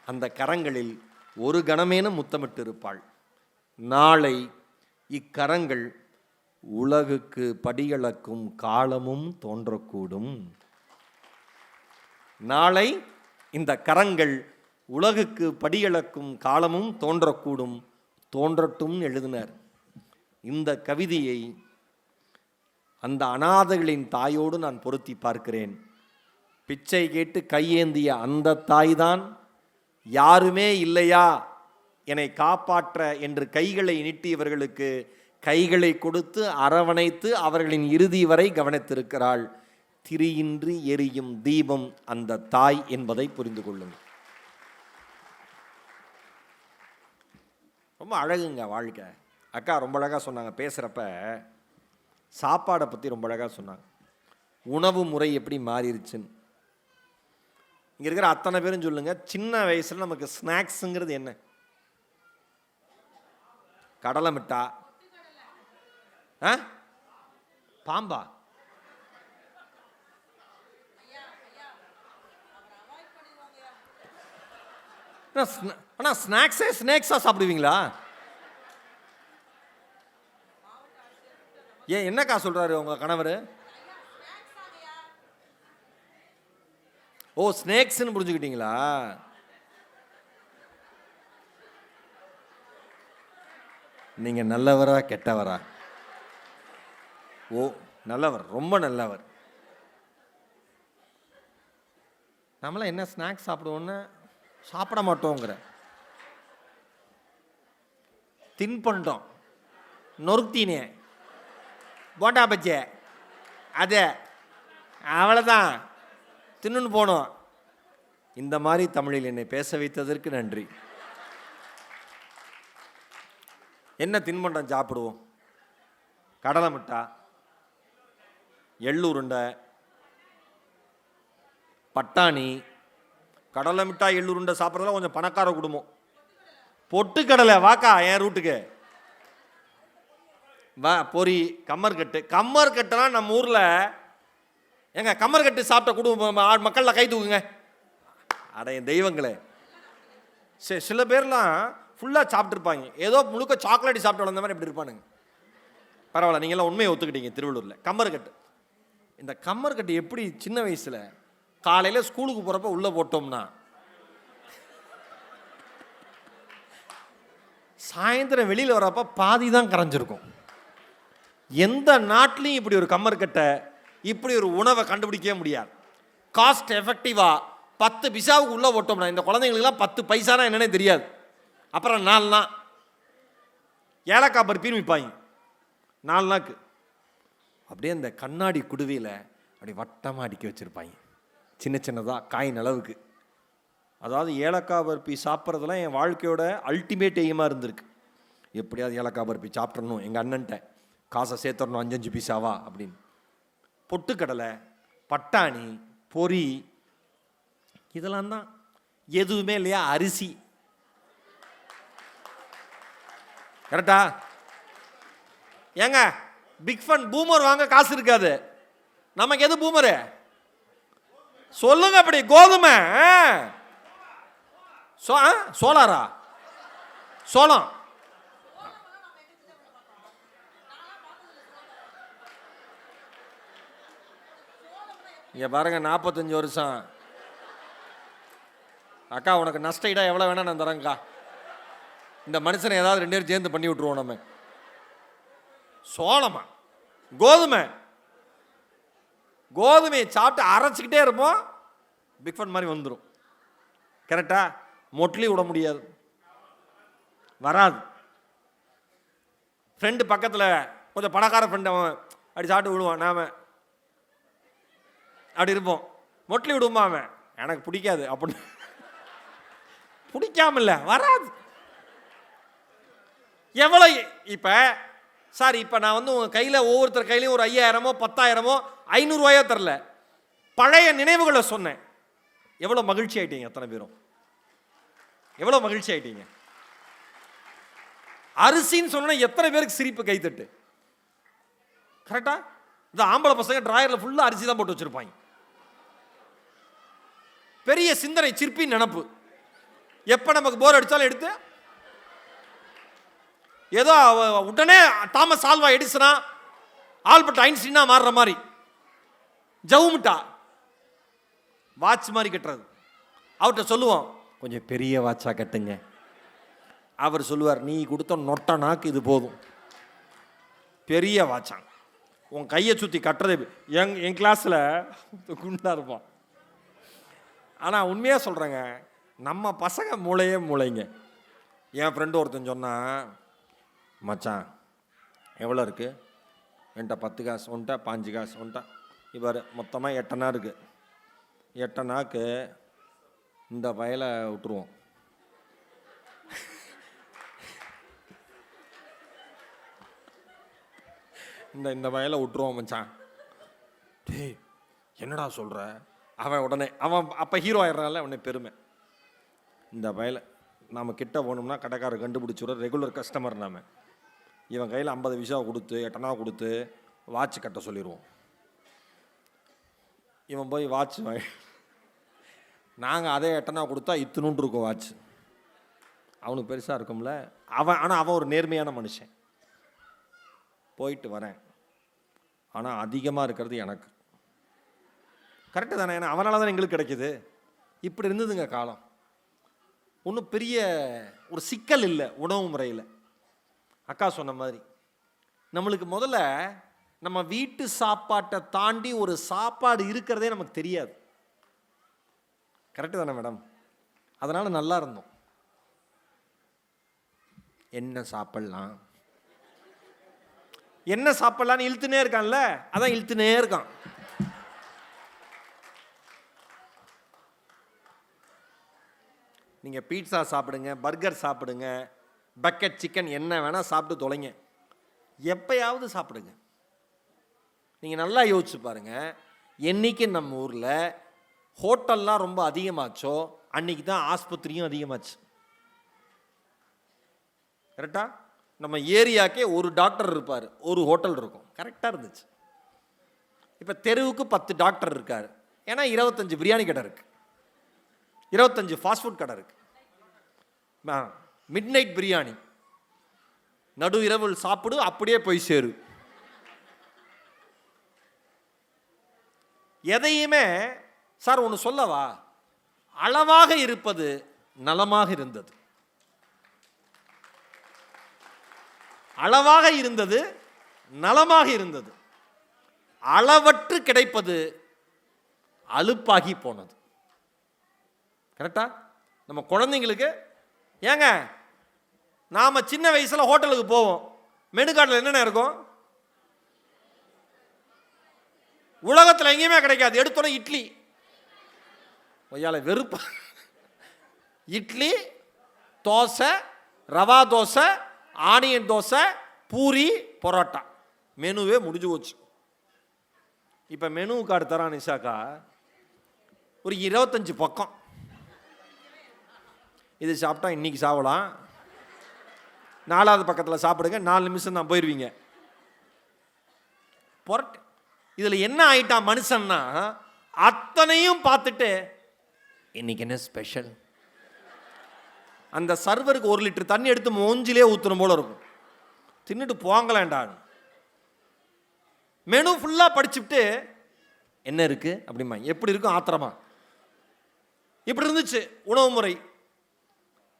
அந்த கரங்களில் ஒரு கணமேனும் முத்தமிட்டிருப்பாள். நாளை இக்கரங்கள் உலகுக்கு படியளக்கும் காலமும் தோன்றக்கூடும். நாளை இந்த கரங்கள் உலகுக்கு படியளக்கும் காலமும் தோன்றக்கூடும். தோன்றட்டும் எழுதினார். இந்த கவிதையை அந்த அனாதைகளின் தாயோடு நான் பொருத்தி பார்க்கிறேன். பிச்சை கேட்டு கையேந்திய அந்த தாய்தான் யாருமே இல்லையா என்னை காப்பாற்ற என்று கைகளை நீட்டியவர்களுக்கு கைகளை கொடுத்து அரவணைத்து அவர்களின் இறுதி வரை கவனித்திருக்கிறாள். திரியின்றி எரியும் தீபம் அந்த தாய் என்பதை புரிந்து கொள்ளுங்கள். ரொம்ப அழகுங்க வாழ்க்கை. அக்கா ரொம்ப அழகாக சொன்னாங்க பேசுகிறப்ப, சாப்பாடை பற்றி ரொம்ப அழகாக சொன்னாங்க. உணவு முறை எப்படி மாறிடுச்சுன்னு. இங்கே இருக்கிற அத்தனை பேரும் சொல்லுங்க, சின்ன வயசில் நமக்கு ஸ்நாக்ஸுங்கிறது என்ன? கடலை மிட்டா, ஆ பாம்பா? அண்ணா ஸ்நாக்ஸா சாப்பிடுவீங்களா? ஏன் என்னக்கா சொல்றாரு உங்க கணவர்? ஓ ஸ்நாக்ஸ்னு புரிஞ்சுக்கிட்டீங்களா? நீங்க நல்லவரா கெட்டவரா? ஓ நல்லவர், ரொம்ப நல்லவர். நம்மளாம் என்ன ஸ்நாக்ஸ் சாப்பிடுவோன்னு சாப்பிட மாட்டோங்கிற தின்பண்டம், நொறுக்தீனே, போண்டா பஜ்ஜி, அது அவ்வளோதான் தின்னுன்னு போனோம். இந்த மாதிரி தமிழில் என்னை பேச வைத்ததற்கு நன்றி. என்ன தின்பண்டம் சாப்பிடுவோம்? கடலை மிட்டாய், எள்ளு உருண்டை, பட்டாணி. கடலை மிட்டாய் எள்ளு உருண்டை சாப்பிட்றதுல கொஞ்சம் பணக்கார குடும்பம். பொட்டுக்கடலை வாக்கா என் ரூட்டுக்கு வா. பொரி, கம்மர்கட்டு. கம்மர்கட்டெல்லாம் நம்ம ஊரில் எங்க கம்மர்கட்டு சாப்பிட்ட குடும்பம் மக்களில் கை தூக்குங்க. அட என் தெய்வங்களே, சில பேர்லாம் ஃபுல்லாக சாப்பிட்ருப்பாங்க, ஏதோ முழுக்க சாக்லேட் சாப்பிட்டு வளர்ந்த மாதிரி எப்படி இருப்பானுங்க. பரவாயில்ல, நீங்களாம் உண்மையை ஒத்துக்கிட்டீங்க. திருவள்ளூரில் கம்மர்கட்டு. இந்த கம்மர்கட்டு எப்படி சின்ன வயசில் காலையில் ஸ்கூலுக்கு போகிறப்ப உள்ளே போட்டோம்னா சாயந்தரம் வெளியில் வரப்போ பாதி தான் கரைஞ்சிருக்கும். எந்த நாட்டிலையும் இப்படி ஒரு கம்மர்கட்டை, இப்படி ஒரு உணவை கண்டுபிடிக்கவே முடியாது. காஸ்ட் எஃபெக்டிவாக 10 பைசாவுக்கு உள்ளே போட்டோம்னா, இந்த குழந்தைங்களுக்குலாம் 10 பைசானா என்னன்னே தெரியாது. அப்புறம் 4 நாள் ஏலக்காய் பருப்பின்னு விற்பாங்க. 4 நாக்கு அப்படியே அந்த கண்ணாடி குடுவையில் அப்படி வட்டமாக அடிக்க வச்சுருப்பாங்க, சின்ன சின்னதாக காயின் அளவுக்கு. அதாவது ஏலக்காய் பருப்பி சாப்பிட்றதுலாம் என் வாழ்க்கையோட அல்டிமேட் எய்மாக இருந்திருக்கு. எப்படியாவது ஏலக்காய் பருப்பி சாப்பிட்றணும், எங்கள் அண்ணன்ட்ட காசை சேர்த்துடணும் 5 பைசாவா அப்படின்னு. பொட்டுக்கடலை, பட்டாணி, பொரி, இதெல்லாம் தான். எதுவுமே இல்லையா அரிசி. கரெக்டா? ஏங்க பிக் ஃபன் பூமர் வாங்க காசு இருக்காது, நமக்கு எது பூமரு சொல்லுங்க? அப்படி கோதுமை, சோலாரா, சோளம். இங்க பாருங்க, 45 வருஷம் அக்கா, உனக்கு நஷ்ட ஈடா எவ்வளோ வேணா நான் தரேங்க்கா. இந்த மனுஷனை ஏதாவது 2 பேரும் சேர்ந்து பண்ணி விட்டுருவோம் நம்ம. சோளமா, கோதுமை, கோதுமையை சாப்பிட்டு அரைச்சிக்கிட்டே இருப்போம், பிக் ஃபன் மாதிரி வந்துடும். கரெக்டா? மொட்லி விட முடியாது, வராது. ஃப்ரெண்டு பக்கத்தில் கொஞ்சம் பணக்கார ஃப்ரெண்டு, அவன் அப்படி சாப்பிட்டு விடுவான், நாம அப்படி இருப்போம். மொட்லி விடுமா அவன், எனக்கு பிடிக்காது அப்படின்னு. பிடிக்காம இல்லை, வராது. எவ்வளோ இப்போ சார், இப்போ நான் வந்து உங்கள் கையில் ஒவ்வொருத்தர் கையிலையும் ஒரு 5000மோ 10,000மோ 500 தரல, பழைய நினைவுகளை சொன்னேன். எவ்வளோ மகிழ்ச்சி ஆயிட்டீங்க அத்தனை பேரும், எவ்வளோ மகிழ்ச்சி ஆயிட்டீங்க. அரிசின்னு சொன்னா எத்தனை பேருக்கு சிரிப்பு கைத்தட்டு. கரெக்டா? இந்த ஆம்பளை பசங்க டிராயரில் ஃபுல்லாக அரிசி தான் போட்டு வச்சிருப்பாங்க. பெரிய சிந்தனை, சிற்பி நினப்பு. எப்போ நமக்கு போர் அடித்தாலும் எடுத்து ஏதோ உடனே தாமஸ் ஆல்வா எடிசனா, ஆல்பர்ட் ஐன்ஸ்டீனா மாறுற மாதிரி ஜவுமிட்டா வாட்ச் மாதிரி கட்டுறது. அவர்கிட்ட சொல்லுவோம், கொஞ்சம் பெரிய வாட்சா கட்டுங்க. அவர் சொல்லுவார், நீ கொடுத்த நொட்ட நாக்கு இது போதும். பெரிய வாட்சாங்க, உன் கையை சுற்றி கட்டுறது. என் கிளாஸில் குண்டா இருப்பான். ஆனால் உண்மையாக சொல்கிறேங்க, நம்ம பசங்க மூளையே மூளைங்க. என் ஃப்ரெண்டு ஒருத்தன் சொன்னான், மச்சான் எவ்வளோ இருக்குது? என்கிட்ட 10 காசு ஒன்ட்டா, 5 காசு ஒன்ட்டா. இவர் மொத்தமாக 8 அணா இருக்குது. 8 அணாக்கு இந்த வயலை விட்டுருவோம். இந்த வயலை விட்டுருவோம் மச்சான். டேய் என்னடா சொல்கிற? அவன் உடனே அவன் அப்போ ஹீரோ ஆயிடுறான்ல, உடனே பெருமை. இந்த வயலை நாம் கிட்ட போனோம்னா கடைக்காரர் கண்டுபிடிச்சிடுற ரெகுலர் கஸ்டமர். நாம் இவன் கையில் 50 பைசா கொடுத்து 8 கொடுத்து வாட்ச் கட்ட சொல்லிடுவோம். இவன் போய் வாட்ச் நாங்கள் அதே 8 கொடுத்தா இத்தினுண்டு இருக்கும் வாட்ச். அவனுக்கு பெருசாக இருக்கும்ல. அவன் ஒரு நேர்மையான மனுஷன். போயிட்டு வரேன், ஆனால் அதிகமாக இருக்கிறது எனக்கு. கரெக்டு தானே? ஏன்னா அவனால தான் எங்களுக்கு கிடைக்கிது. இப்படி இருந்ததுங்க காலம். ஒன்றும் பெரிய ஒரு சிக்கல் இல்லை உணவு முறையில். அக்கா சொன்ன மாதிரி நம்மளுக்கு முதல்ல நம்ம வீட்டு சாப்பாட்டை தாண்டி ஒரு சாப்பாடு இருக்கிறதே நமக்கு தெரியாது. கரெக்டு தானே மேடம்? அதனால் நல்லா இருந்தோம். என்ன சாப்பிடலாம் என்ன சாப்பிடலான்னு இழுத்துனே இருக்கான்ல, அதான் இழுத்துனே இருக்கான். நீங்கள் பீட்சா சாப்பிடுங்க, பர்கர் சாப்பிடுங்க, பக்கெட் சிக்கன் என்ன வேணால் சாப்பிட்டு தொலைங்க. எப்பயாவது சாப்பிடுங்க. நீங்கள் நல்லா யோசிச்சு பாருங்கள். என்னைக்கு நம்ம ஊரில் ஹோட்டல்லாம் ரொம்ப அதிகமாச்சோ அன்றைக்கி தான் ஆஸ்பத்திரியும் அதிகமாச்சு. கரெக்டா? நம்ம ஏரியாக்கே ஒரு டாக்டர் இருப்பார், ஒரு ஹோட்டல் இருக்கும். கரெக்டாக இருந்துச்சு. இப்போ தெருவுக்கு 10 டாக்டர் இருக்கார். ஏன்னா 25 பிரியாணி கடை இருக்குது, 25 ஃபாஸ்ட் ஃபுட் கடை இருக்குது. மிட் நைட் பிரியாணி, நடு இரவு சாப்பிடு, அப்படியே போய் சேரு. எதையுமே சார் ஒன்று சொல்லவா, அளவாக இருப்பது நலமாக இருந்தது. அளவாக இருந்தது நலமாக இருந்தது. அளவற்று கிடைப்பது அலுப்பாகி போனது. கரெக்டா? நம்ம குழந்தைங்களுக்கு ஏங்க, நாம் சின்ன வயசில் ஹோட்டலுக்கு போவோம், மெனு கார்டில் என்னென்ன இருக்கும்? உலகத்தில் எங்கேயுமே கிடைக்காது. எடுத்தோட இட்லி, ஒய்யால வெறுப்பா. இட்லி, தோசை, ரவா தோசை, ஆனியன் தோசை, பூரி, பரோட்டா. மெனுவே முடிஞ்சு போச்சு. இப்போ மெனு கார்டு தரான் நிஷாக்கா, ஒரு 25 பக்கம். இது சாப்பிட்டா இன்னைக்கு சாப்பிடலாம், 4வது பக்கத்தில் சாப்பிடுங்க, 4 நிமிஷம் தான் போயிடுவீங்க. பொரட்டு. இதில் என்ன ஆயிட்டான் மனுஷன்னா, அத்தனையும் பார்த்துட்டு இன்னைக்கு என்ன ஸ்பெஷல், அந்த சர்வருக்கு 1 லிட்டர் தண்ணி எடுத்து மூஞ்சிலே ஊற்றுன போல இருக்கும். தின்னுட்டு போங்களாண்டா. மெனு ஃபுல்லாக படிச்சுட்டு என்ன இருக்கு அப்படிமா, எப்படி இருக்கும் ஆத்திரமா. இப்படி இருந்துச்சு உணவு முறை.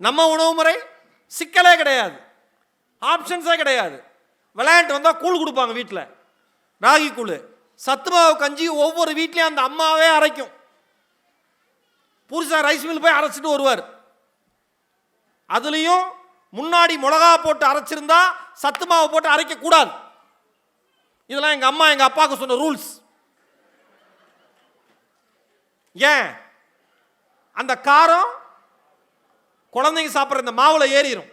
நம்ம உணவு முறை சிக்கலே கிடையாது, ஆப்ஷன்ஸே கிடையாது. விளையாண்டு வந்தால் கூழ் கொடுப்பாங்க வீட்டில், ராகி கூழ், சத்துமாவு கஞ்சி ஒவ்வொரு வீட்லேயும் அந்த அம்மாவே அரைக்கும். புருஷா ரைஸ் மில் போய் அரைச்சிட்டு வருவார். அதுலேயும் முன்னாடி மிளகா போட்டு அரைச்சிருந்தா சத்து மாவு போட்டு அரைக்க கூடாது. இதெல்லாம் எங்க அம்மா எங்க அப்பாவுக்கு சொன்ன ரூல்ஸ். ஏன்? அந்த காரம் குழந்தைங்க சாப்பிட்ற இந்த மாவுல ஏறிடும்.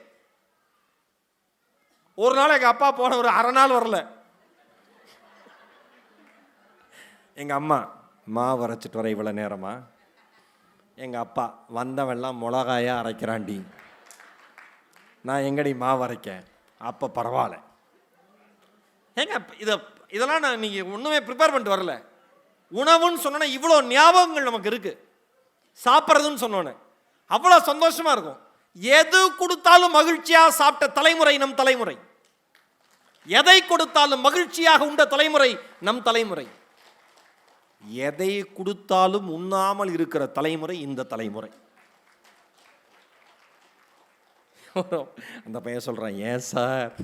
ஒரு நாள் எங்க அப்பா போன ஒரு அரை நாள் வரல. எங்க அம்மா மாவு அரைச்சிட்டு வர இவ்வளவு நேரமா? எங்க அப்பா வந்தவெல்லாம் மிளகாயா அரைக்கிறாண்டி, நான் எங்கடி மாவு அரைக்கேன். அப்போ பரவாயில்ல. ஏங்க இதெல்லாம் நான் நீங்கள் ஒன்றுமே ப்ரிப்பேர் பண்ணிட்டு வரல. உணவுன்னு சொன்னோன்னே இவ்வளோ ஞாபகங்கள் நமக்கு இருக்குது. சாப்பிட்றதுன்னு சொன்னோன்னே அவ்வளோ சந்தோஷமாக இருக்கும். எது கொடுத்தாலும் மகிழ்ச்சியாக சாப்பிட்ட தலைமுறை நம் தலைமுறை. எதை கொடுத்தாலும் மகிழ்ச்சியாக உண்ட தலைமுறை நம் தலைமுறை. எதை கொடுத்தாலும் உண்ணாமல் இருக்கிற தலைமுறை இந்த தலைமுறை. அந்த பையன் சொல்றான், ஏன் சார்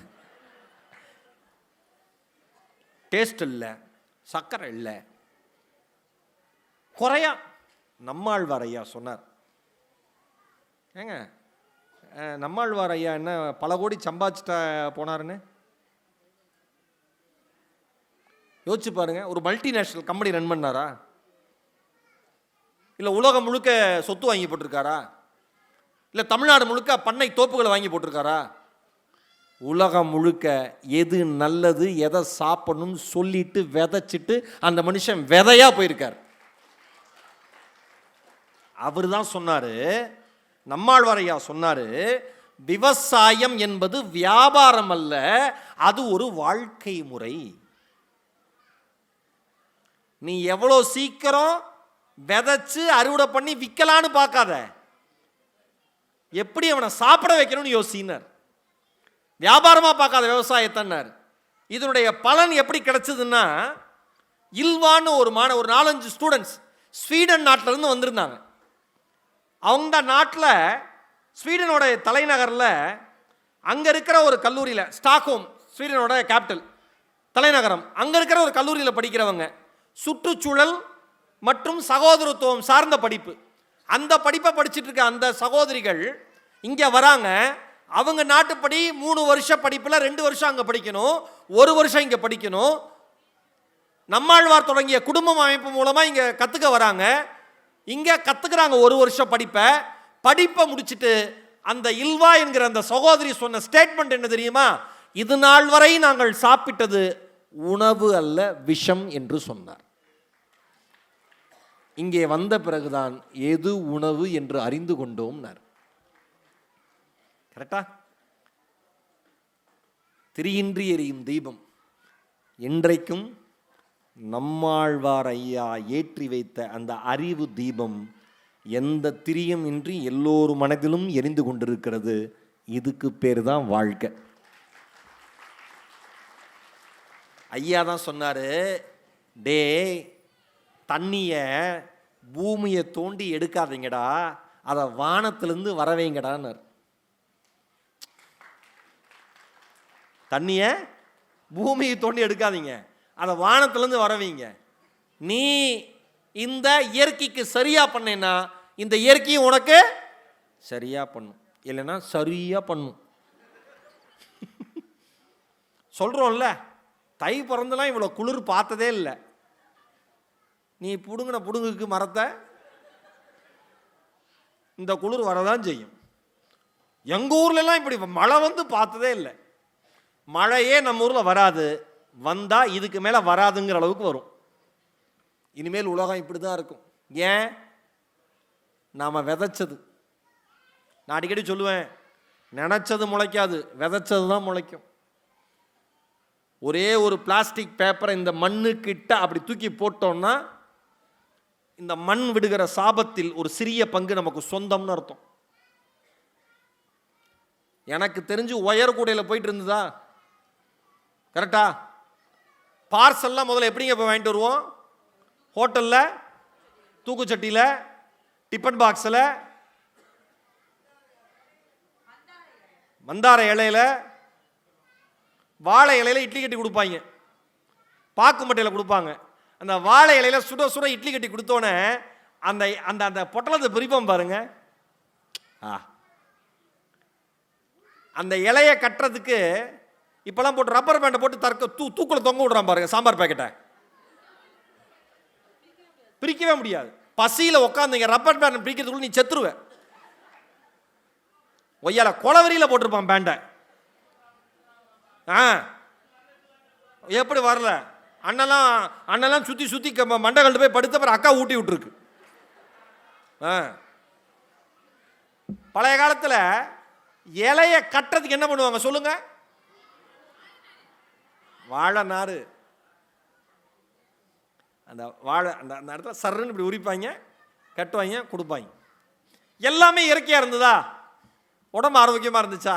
டேஸ்ட் இல்லை, சக்கரை இல்லை, குறையா. நம்மாழ்வார் ஐயா சொன்னார். ஏங்க நம்மாழ்வார் ஐயா என்ன பல கோடி சம்பாதிச்சுட்டா போனாருன்னு யோசிச்சு பாருங்க. ஒரு மல்டிநேஷனல் கம்பெனி ரன் பண்ணாரா? இல்லை உலகம் முழுக்க சொத்து வாங்கி போட்டிருக்காரா? இல்லை தமிழ்நாடு முழுக்க பண்ணை தோப்புகளை வாங்கி போட்டிருக்காரா? உலகம் முழுக்க எது நல்லது, எதை சாப்பிடணும்னு சொல்லிட்டு விதைச்சிட்டு அந்த மனுஷன் விதையா போயிருக்கார். அவர் தான் சொன்னாரு, நம்மாழ்வார் ஐயா சொன்னாரு, விவசாயம் என்பது வியாபாரம் அல்ல, அது ஒரு வாழ்க்கை முறை. நீ எவ்வளோ சீக்கிரம் விதைச்சு அறுவடை பண்ணி விற்கலான்னு பார்க்காத, எப்படி அவனை சாப்பிட வைக்கணும்னு யோசினார். வியாபாரமாக பார்க்காத விவசாயத்தன்னார். இதனுடைய பலன் எப்படி கிடைச்சதுன்னா, இல்வான்னு ஒரு 4-5 ஸ்டூடெண்ட்ஸ் ஸ்வீடன் நாட்டிலேருந்து வந்திருந்தாங்க. அவங்க நாட்டில் ஸ்வீடனோட தலைநகரில் அங்கே இருக்கிற ஒரு கல்லூரியில், ஸ்டாக்ஹோம் ஸ்வீடனோட கேபிட்டல் தலைநகரம், அங்கே இருக்கிற ஒரு கல்லூரியில் படிக்கிறவங்க சுற்றுச்சூழல் மற்றும் சகோதரத்துவம் சார்ந்த படிப்பு, அந்த படிப்பை படிச்சுட்டு இருக்க அந்த சகோதரிகள் இங்கே வராங்க. அவங்க நாட்டுப்படி 3 வருஷ படிப்பில் 2 வருஷம் அங்கே படிக்கணும், 1 வருஷம் இங்கே படிக்கணும். நம்மாழ்வார் தொடங்கிய குடும்பம் அமைப்பு மூலமாக இங்கே கற்றுக்க வராங்க. இங்கே கற்றுக்கிறாங்க 1 வருஷம் படிப்பை முடிச்சுட்டு அந்த இல்வா என்கிற அந்த சகோதரி சொன்ன ஸ்டேட்மெண்ட் என்ன தெரியுமா? இது நாள் வரை நாங்கள் சாப்பிட்டது உணவு அல்ல, விஷம் என்று சொன்னார். இங்கே வந்த பிறகுதான் எது உணவு என்று அறிந்து கொண்டோம். கரெக்டா? திரியின்றி எரியும் தீபம் இன்றைக்கும் நம்மாழ்வார் ஐயா ஏற்றி வைத்த அந்த அறிவு தீபம் எந்த திரியும் இன்றி எல்லோரும் மனதிலும் எரிந்து கொண்டிருக்கிறது. இதுக்கு பேர் தான் வாழ்க்கை. ஐயா தான் சொன்னாரு, டே தண்ணியை பூமியை தோண்டி எடுக்காதீங்கடா, அதை வானத்திலிருந்து வரவைங்கடான்னு. தண்ணியை பூமியை தோண்டி எடுக்காதீங்க, அதை வானத்திலிருந்து வரவீங்க. நீ இந்த இயற்கைக்கு சரியா பண்ணேன்னா இந்த இயற்கையும் உனக்கு சரியா பண்ணும், இல்லைன்னா சரியா பண்ணும். சொல்றோம்ல, தை பிறந்தெல்லாம் இவ்வளோ குளிர் பார்த்ததே இல்லை. நீ புடுங்கின புடுங்குக்கு மரத்தை இந்த குளிர் வரதான் செய்யும். எங்கள் ஊர்லெல்லாம் இப்படி மழை வந்து பார்த்ததே இல்லை. மழையே நம்ம ஊரில் வராது, வந்தால் இதுக்கு மேலே வராதுங்கிற அளவுக்கு வரும். இனிமேல் உலகம் இப்படி தான் இருக்கும். ஏன்? நாம் விதைச்சது. நான் அடிக்கடி சொல்லுவேன், நினச்சது முளைக்காது, விதைச்சது தான் முளைக்கும். ஒரே ஒரு பிளாஸ்டிக் பேப்பரை இந்த மண்ணுக்கிட்ட அப்படி தூக்கி போட்டோம்னா இந்த மண் விடுகிற சாபத்தில் ஒரு சிறிய பங்கு நமக்கு சொந்தம்னு அர்த்தம். எனக்கு தெரிஞ்சு ஒயர் கூடையில் போயிட்டு இருந்ததா? கரெக்டா? பார்சல்லாம் முதல்ல எப்படிங்க போய் வாங்கிட்டு வருவோம்? ஹோட்டலில், தூக்குச்சட்டியில், டிஃபன் பாக்ஸில், மந்தார இலையில், வாழை இலையில் இட்லி கட்டி கொடுப்பாங்க, பாக்கு மட்டையில் கொடுப்பாங்க. அந்த வாழை இலையில் சுட சுட இட்லி கட்டி கொடுத்தோன்னே அந்த அந்த அந்த பொட்டலத்தை பிரிப்போம் பாருங்க. அந்த இலையை கட்டுறதுக்கு இப்போலாம் போட்டு ரப்பர் பேண்டை போட்டு தூக்கில் தொங்க விடுறான் பாருங்க. சாம்பார் பேக்கெட்டை பிரிக்கவே முடியாது. பசியில் உட்காந்துங்க ரப்பர் பேண்ட் பிரிக்கிறதுக்குள்ள நீ செத்துருவேன். ஒய்யால கொலவரியில் போட்டிருப்பான் பேண்டை. எப்படி வரல? அண்ணெல்லாம் சுற்றி சுற்றி மண்டை கண்டு போய் படுத்த பிறகு அக்கா ஊட்டி விட்டுருக்கு. பழைய காலத்தில் இலையை கட்டுறதுக்கு என்ன பண்ணுவாங்க சொல்லுங்க? வாழை நாறு, அந்த வாழை அந்த அந்த இடத்துல சர்ன்னு இப்படி உரிப்பாங்க, கட்டுவாங்க, கொடுப்பாங்க. எல்லாமே இயற்கையாக இருந்ததா? உடம்பு ஆரோக்கியமாக இருந்துச்சா?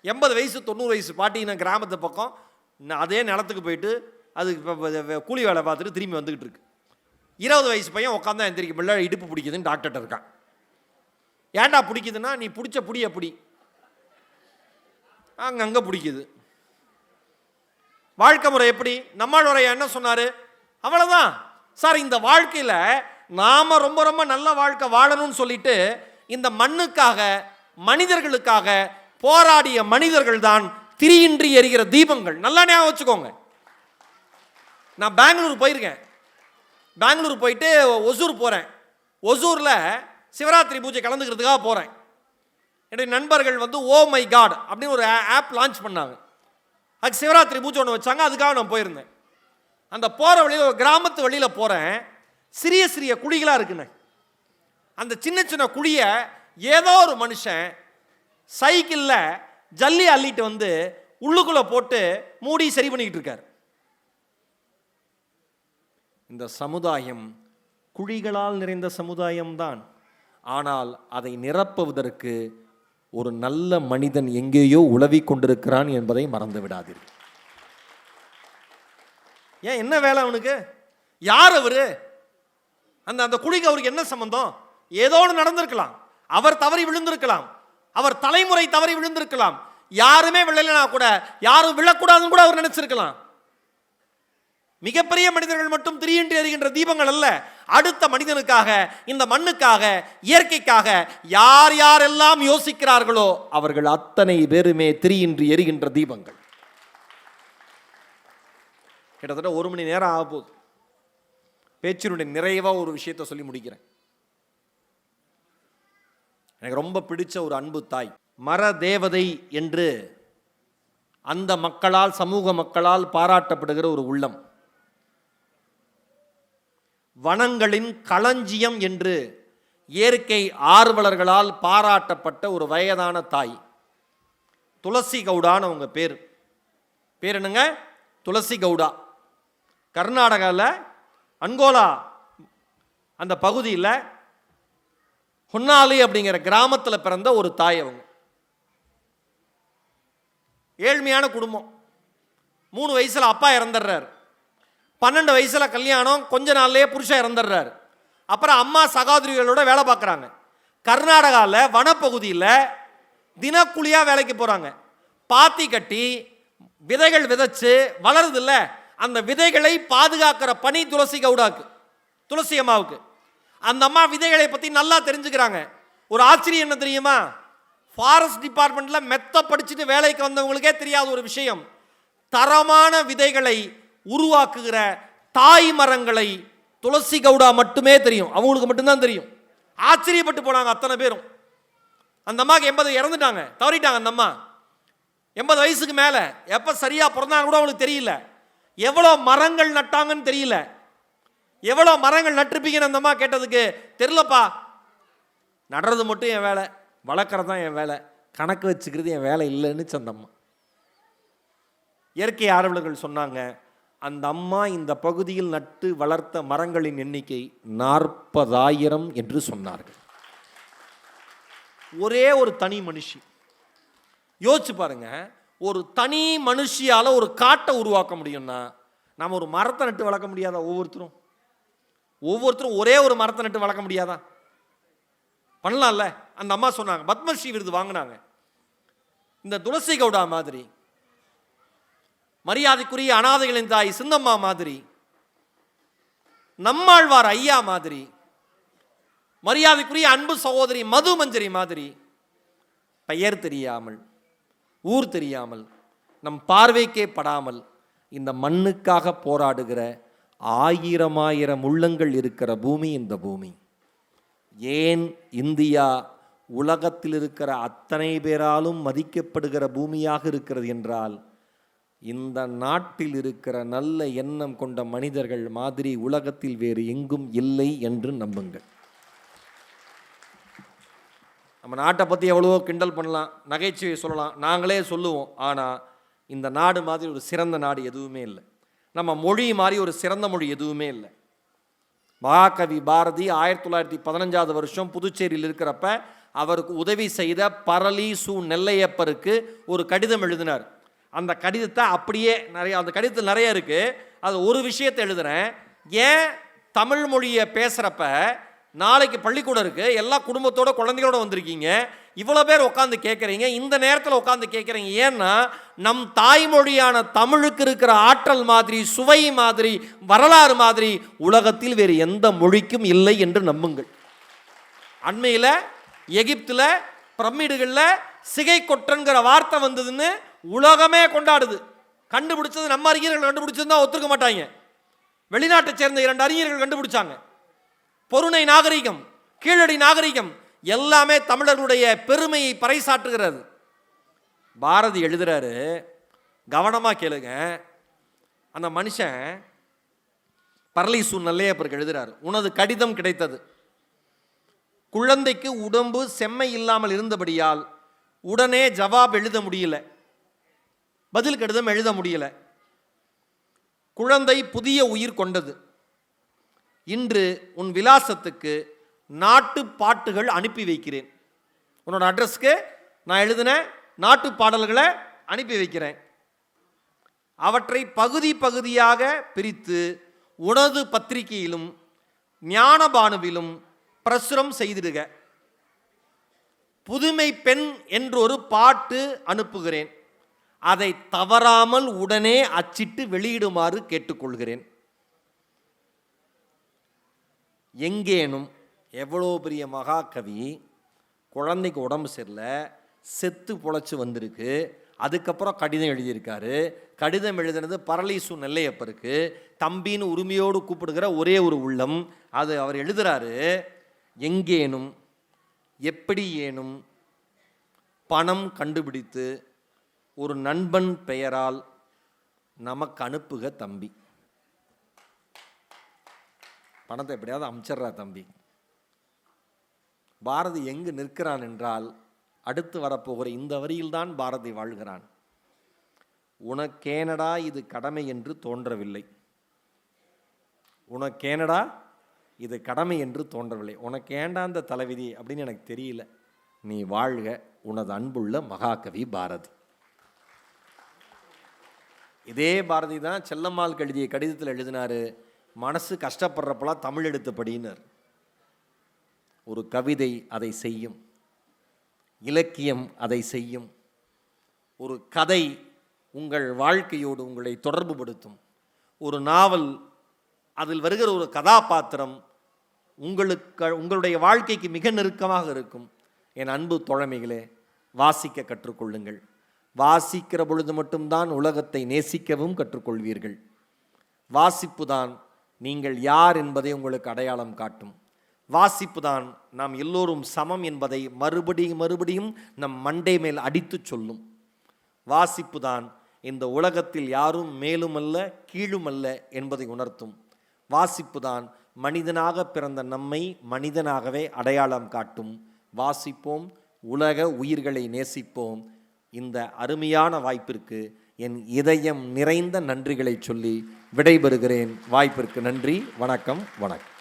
80 வயசு 90 வயசு பாட்டிங்கன்னா கிராமத்து பக்கம் அதே நிலத்துக்கு போயிட்டு அதுக்கு இப்போ கூலி வேலை பார்த்துட்டு திரும்பி வந்துக்கிட்டு இருக்கு. 20 வயசு பையன் உட்காந்தா எந்திரிக்க முடியல, இடுப்பு பிடிக்குதுன்னு டாக்டர்கிட்ட இருக்கான். ஏன்டா பிடிக்குதுன்னா, நீ பிடிச்ச புடி அப்படி அங்கங்கே பிடிக்குது. வாழ்க்கை முறை எப்படி? நம்மளுடைய என்ன சொன்னார்? அவ்வளோதான் சார். இந்த வாழ்க்கையில் நாம் ரொம்ப ரொம்ப நல்ல வாழ்க்கை வாழணும்னு சொல்லிட்டு இந்த மண்ணுக்காக மனிதர்களுக்காக போராடிய மனிதர்கள் தான் திரியின்றி எரிகிற தீபங்கள். நல்லா ஞாபகம் வச்சுக்கோங்க. நான் பெங்களூர் போயிருக்கேன். பெங்களூர் போயிட்டு ஒசூர் போகிறேன். ஒசூரில் சிவராத்திரி பூஜை கலந்துக்கிறதுக்காக போகிறேன். என்னுடைய நண்பர்கள் வந்து ஓ மை காட் அப்படின்னு ஒரு ஆப் லான்ச் பண்ணாங்க. அதுக்கு சிவராத்திரி பூஜை ஒன்று வச்சாங்க. அதுக்காக நான் போயிருந்தேன். அந்த போகிற வழியில் ஒரு கிராமத்து வழியில் போகிறேன். சிறிய சிறிய குழிகளாக இருக்குண்ணே. அந்த சின்ன சின்ன குழியை ஏதோ ஒரு மனுஷன் சைக்கிளில் ஜல்லி அள்ளிட்டு வந்து உள்ளுக்குள்ள போட்டு மூடி சரி பண்ணிக்கிட்டு இருக்கார். இந்த சமுதாயம் குழிகளால் நிறைந்த சமுதாயம்தான். ஆனால் அதை நிரப்புவதற்கு ஒரு நல்ல மனிதன் எங்கேயோ உலவிக் கொண்டிருக்கிறான் என்பதை மறந்து விடாதீர்கள். ஏன், என்ன வேலை அவனுக்கு? யார் அவரு? அந்த குழிக்கு அவருக்கு என்ன சம்பந்தம்? ஏதோ ஒன்று நடந்திருக்கலாம், அவர் தவறி விழுந்திருக்கலாம், அவர் தலைமுறை தவறி விழுந்திருக்கலாம், யாருமே விழலைனா கூட யாரும் விழக்கூடாதுன்னு கூட அவர் நினைச்சிருக்கலாம். மிகப்பெரிய மனிதர்கள் மட்டும் திரியின்றி எரிகின்ற தீபங்கள் அல்ல. அடுத்த மனிதனுக்காக, இந்த மண்ணுக்காக, இயற்கைக்காக யார் யாரெல்லாம் யோசிக்கிறார்களோ அவர்கள் அத்தனை பேருமே திரியின்றி எரிகின்ற தீபங்கள். கிட்டத்தட்ட 1 மணி நேரம் ஆக போகுது. பேச்சினுடைய நிறைவா ஒரு விஷயத்தை சொல்லி முடிக்கிறேன். எனக்கு ரொம்ப பிடிச்ச ஒரு அன்பு தாய், மர தேவதை என்று அந்த மக்களால், சமூக மக்களால் பாராட்டப்படுகிற ஒரு உள்ளம், வனங்களின் களஞ்சியம் என்று இயற்கை ஆர்வலர்களால் பாராட்டப்பட்ட ஒரு வயதான தாய், துளசி கவுடான்னு அவங்க பேர் என்னங்க? துளசி கவுடா. கர்நாடகாவில் அங்கோலா அந்த பகுதியில் ஹொன்னாலி அப்படிங்கிற கிராமத்தில் பிறந்த ஒரு தாய். அவங்க ஏழ்மையான குடும்பம். 3 வயசுல அப்பா இறந்துடுறார். 12 வயசுல கல்யாணம், கொஞ்ச நாள்லயே புருஷன் இறந்துடுறாரு. அப்புறம் அம்மா சகோதரிகளோட வேலை பார்க்குறாங்க. கர்நாடகாவில் வனப்பகுதியில் தினக்கூலியா வேலைக்கு போறாங்க. பாத்தி கட்டி விதைகள் விதைச்சு வளருது இல்ல, அந்த விதைகளை பாதுகாக்கிற பணி துளசி கவுடாக்கு, துளசி அம்மாவுக்கு. அந்த அம்மா விதைகளை பற்றி நல்லா தெரிஞ்சுக்கிறாங்க. ஒரு ஆச்சரியம் என்ன தெரியுமா? ஃபாரஸ்ட் டிபார்ட்மெண்ட்ல மெத்த படிச்சுட்டு வேலைக்கு வந்தவங்களுக்கே தெரியாத ஒரு விஷயம், தரமான விதைகளை உருவாக்குகிற தாய் மரங்களை துளசி கவுடா மட்டுமே தெரியும். அவங்களுக்கு மட்டும்தான் தெரியும். ஆச்சரியப்பட்டு போனாங்க அத்தனை பேரும். அந்த அம்மாவுக்கு 80 இறந்துட்டாங்க, தவறிட்டாங்க. அந்த அம்மா 80 வயசுக்கு மேலே, எப்போ சரியாக பிறந்தாங்க கூட அவங்களுக்கு தெரியல. எவ்வளோ மரங்கள் நட்டாங்கன்னு தெரியல. எவ்வளோ மரங்கள் நட்டிருப்பீங்கன்னு அந்த அம்மா கேட்டதுக்கு, தெரிலப்பா, நடுறது மட்டும் என் வேலை, வளர்க்குறது தான் என் வேலை, கணக்கு வச்சுக்கிறது என் வேலை இல்லைன்னு அந்த அம்மா. இயற்கை ஆர்வலர்கள் சொன்னாங்க, அந்த அம்மா இந்த பகுதியில் நட்டு வளர்த்த மரங்களின் எண்ணிக்கை 40,000 என்று சொன்னார்கள். ஒரே ஒரு தனி மனுஷி. யோசிச்சு பாருங்க, ஒரு தனி மனுஷியால ஒரு காட்டை உருவாக்க முடியும்னா நம்ம ஒரு மரத்தை நட்டு வளர்க்க முடியாதா? ஒவ்வொருத்தரும் ஒரே ஒரு மரத்தை நட்டு வளர்க்க முடியாதா? பண்ணலாம்ல. அந்த அம்மா சொன்னாங்க, பத்மஸ்ரீ விருது வாங்கினாங்க. இந்த துளசி கவுடா மாதிரி, மரியாதைக்குரிய அனாதைகளின் தாய் சின்னம்மா மாதிரி, நம்மாழ்வார் ஐயா மாதிரி, மரியாதைக்குரிய அன்பு சகோதரி மது மஞ்சரி மாதிரி, பெயர் தெரியாமல், ஊர் தெரியாமல், நம் பார்வைக்கே படாமல் இந்த மண்ணுக்காக போராடுகிற 1000 உள்ளங்கள் இருக்கிற பூமி இந்த பூமி. ஏன் இந்தியா உலகத்தில் இருக்கிற அத்தனை பேராலும் மதிக்கப்படுகிற பூமியாக இருக்கிறது என்றால், இந்த நாட்டில் இருக்கிற நல்ல எண்ணம் கொண்ட மனிதர்கள் மாதிரி உலகத்தில் வேறு எங்கும் இல்லை என்று நம்புங்கள். நம்ம நாட்டை பற்றி எவ்வளவோ கிண்டல் பண்ணலாம், நகைச்சுவை சொல்லலாம், நாங்களே சொல்லுவோம். ஆனால் இந்த நாடு மாதிரி ஒரு சிறந்த நாடு எதுவுமே இல்லை. நம்ம மொழி மாதிரி ஒரு சிறந்த மொழி எதுவுமே இல்லை. மகாகவி பாரதி 1915 வருஷம் புதுச்சேரியில் இருக்கிறப்ப அவருக்கு உதவி செய்த பரளி சு நெல்லையப்பருக்கு ஒரு கடிதம் எழுதினார். அந்த கடிதத்தை அப்படியே அந்த கடிதத்தில் நிறைய இருக்கு. அது ஒரு விஷயத்தை எழுதுறேன். ஏன் தமிழ் மொழியை பேசுகிறப்ப நாளைக்கு பள்ளிக்கூடம் இருக்குது, எல்லா குடும்பத்தோட குழந்தைகளோட வந்திருக்கீங்க, இவ்வளோ பேர் உட்காந்து கேட்குறீங்க, இந்த நேரத்தில் உட்காந்து கேட்குறீங்க. ஏன்னா நம் தாய்மொழியான தமிழுக்கு இருக்கிற ஆற்றல் மாதிரி, சுவை மாதிரி, வரலாறு மாதிரி உலகத்தில் வேறு எந்த மொழிக்கும் இல்லை என்று நம்புங்கள். அண்மையில் எகிப்தில் பிரமிடுகளில் சிகை கொற்றன்கிற வார்த்தை வந்ததுன்னு உலகமே கொண்டாடுது. கண்டுபிடிச்சது நம்ம அறிஞர்கள் கண்டுபிடிச்சதுதான் ஒத்துக்க மாட்டாங்க. வெளிநாட்டை சேர்ந்த 2 அறிஞர்கள் கண்டுபிடிச்சாங்க. பொருணை நாகரிகம், கீழடி நாகரிகம் எல்லாமே தமிழர்களுடைய பெருமையை பறைசாற்றுகிறது. பாரதி எழுதுறாரு, கவனமா கேளுங்க. அந்த மனுஷன் பரளி சு நெல்லையப்பருக்கு எழுதுறாரு, உனது கடிதம் கிடைத்தது. குழந்தைக்கு உடம்பு செம்மை இல்லாமல் இருந்தபடியால் உடனே ஜவாப் எழுத முடியல, பதில் கடிதம் எழுத முடியல. குழந்தை புதிய உயிர் கொண்டது. இன்று உன் விலாசத்துக்கு நாட்டு பாட்டுகள் அனுப்பி வைக்கிறேன். உன்னோட அட்ரஸ்க்கு நான் எழுதின நாட்டு பாடல்களை அனுப்பி வைக்கிறேன். அவற்றை பகுதி பகுதியாக பிரித்து உனது பத்திரிகையிலும் ஞானபானுவிலும் பிரசுரம் செய்திடுக. புதுமை பெண் என்றொரு பாட்டு அனுப்புகிறேன். அதை தவறாமல் உடனே அச்சிட்டு வெளியிடுமாறு கேட்டுக்கொள்கிறேன். எங்கேனும் எவ்வளோ பெரிய மகாகவி, குழந்தைக்கு உடம்பு சரியில்லை, செத்து பொழைச்சி வந்திருக்கு, அதுக்கப்புறம் கடிதம் எழுதியிருக்காரு. கடிதம் எழுதுனது பரளீசு நெல்லையப்பருக்கு, தம்பின்னு உரிமையோடு கூப்பிடுகிற ஒரே ஒரு உள்ளம். அது அவர் எழுதுகிறாரு, எங்கேனும் எப்படி ஏனும் பணம் கண்டுபிடித்து ஒரு நண்பன் பெயரால் நமக்கு அனுப்புக தம்பி. பணத்தை எப்படியாவது அமைச்சர்றா தம்பி. பாரதி எங்கு நிற்கிறான் என்றால், அடுத்து வரப்போகிற இந்த வரியில்தான் பாரதி வாழ்கிறான். உனக்கேனடா இது கடமை என்று தோன்றவில்லை, உனக்கேனடா இது கடமை என்று தோன்றவில்லை, உனக்கேண்டா அந்த தலைவிதி அப்படின்னு எனக்கு தெரியல, நீ வாழ்க உனது அன்புள்ள மகாகவி பாரதி. இதே பாரதி தான் செல்லம்மாளுக்கு எழுதிய கடிதத்தில் எழுதினார், மனசு கஷ்டப்படுறப்பெல்லாம் தமிழ் எடுத்து படினார். ஒரு கவிதை அதை செய்யும், இலக்கியம் அதை செய்யும், ஒரு கதை உங்கள் வாழ்க்கையோடு உங்களை தொடர்புபடுத்தும், ஒரு நாவல் அதில் வருகிற ஒரு கதாபாத்திரம் உங்களுடைய வாழ்க்கைக்கு மிக நெருக்கமாக இருக்கும். என் அன்பு தோழமைகளே, வாசிக்க கற்றுக்கொள்ளுங்கள். வாசிக்கிற பொழுது மட்டும்தான் உலகத்தை நேசிக்கவும் கற்றுக்கொள்வீர்கள். வாசிப்பு தான் நீங்கள் யார் என்பதை உங்களுக்கு அடையாளம் காட்டும். வாசிப்பு தான் நாம் எல்லோரும் சமம் என்பதை மறுபடியும் மறுபடியும் நம் மண்டை மேல் அடித்து சொல்லும். வாசிப்பு தான் இந்த உலகத்தில் யாரும் மேலுமல்ல கீழுமல்ல என்பதை உணர்த்தும். வாசிப்பு தான் மனிதனாக பிறந்த நம்மை மனிதனாகவே அடையாளம் காட்டும். வாசிப்போம், உலக உயிர்களை நேசிப்போம். இந்த அருமையான வாய்ப்பிற்கு என் இதயம் நிறைந்த நன்றிகளை சொல்லி விடைபெறுகிறேன். வாய்ப்பிற்கு நன்றி. வணக்கம். வணக்கம்.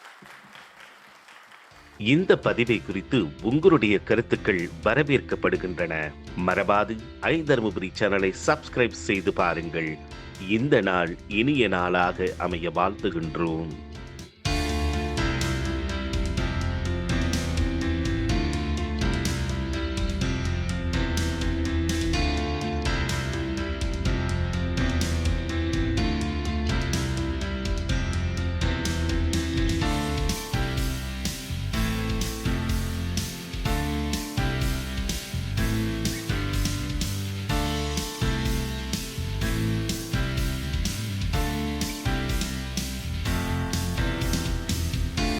இந்த பதிவை குறித்து உங்களுடைய கருத்துக்கள் வரவேற்கப்படுகின்றன. மறவாது ஐதர்மபுரி சேனலை சப்ஸ்கிரைப் செய்து பாருங்கள். இந்த நாள் இனிய நாளாக அமைய வாழ்த்துகின்றோம்.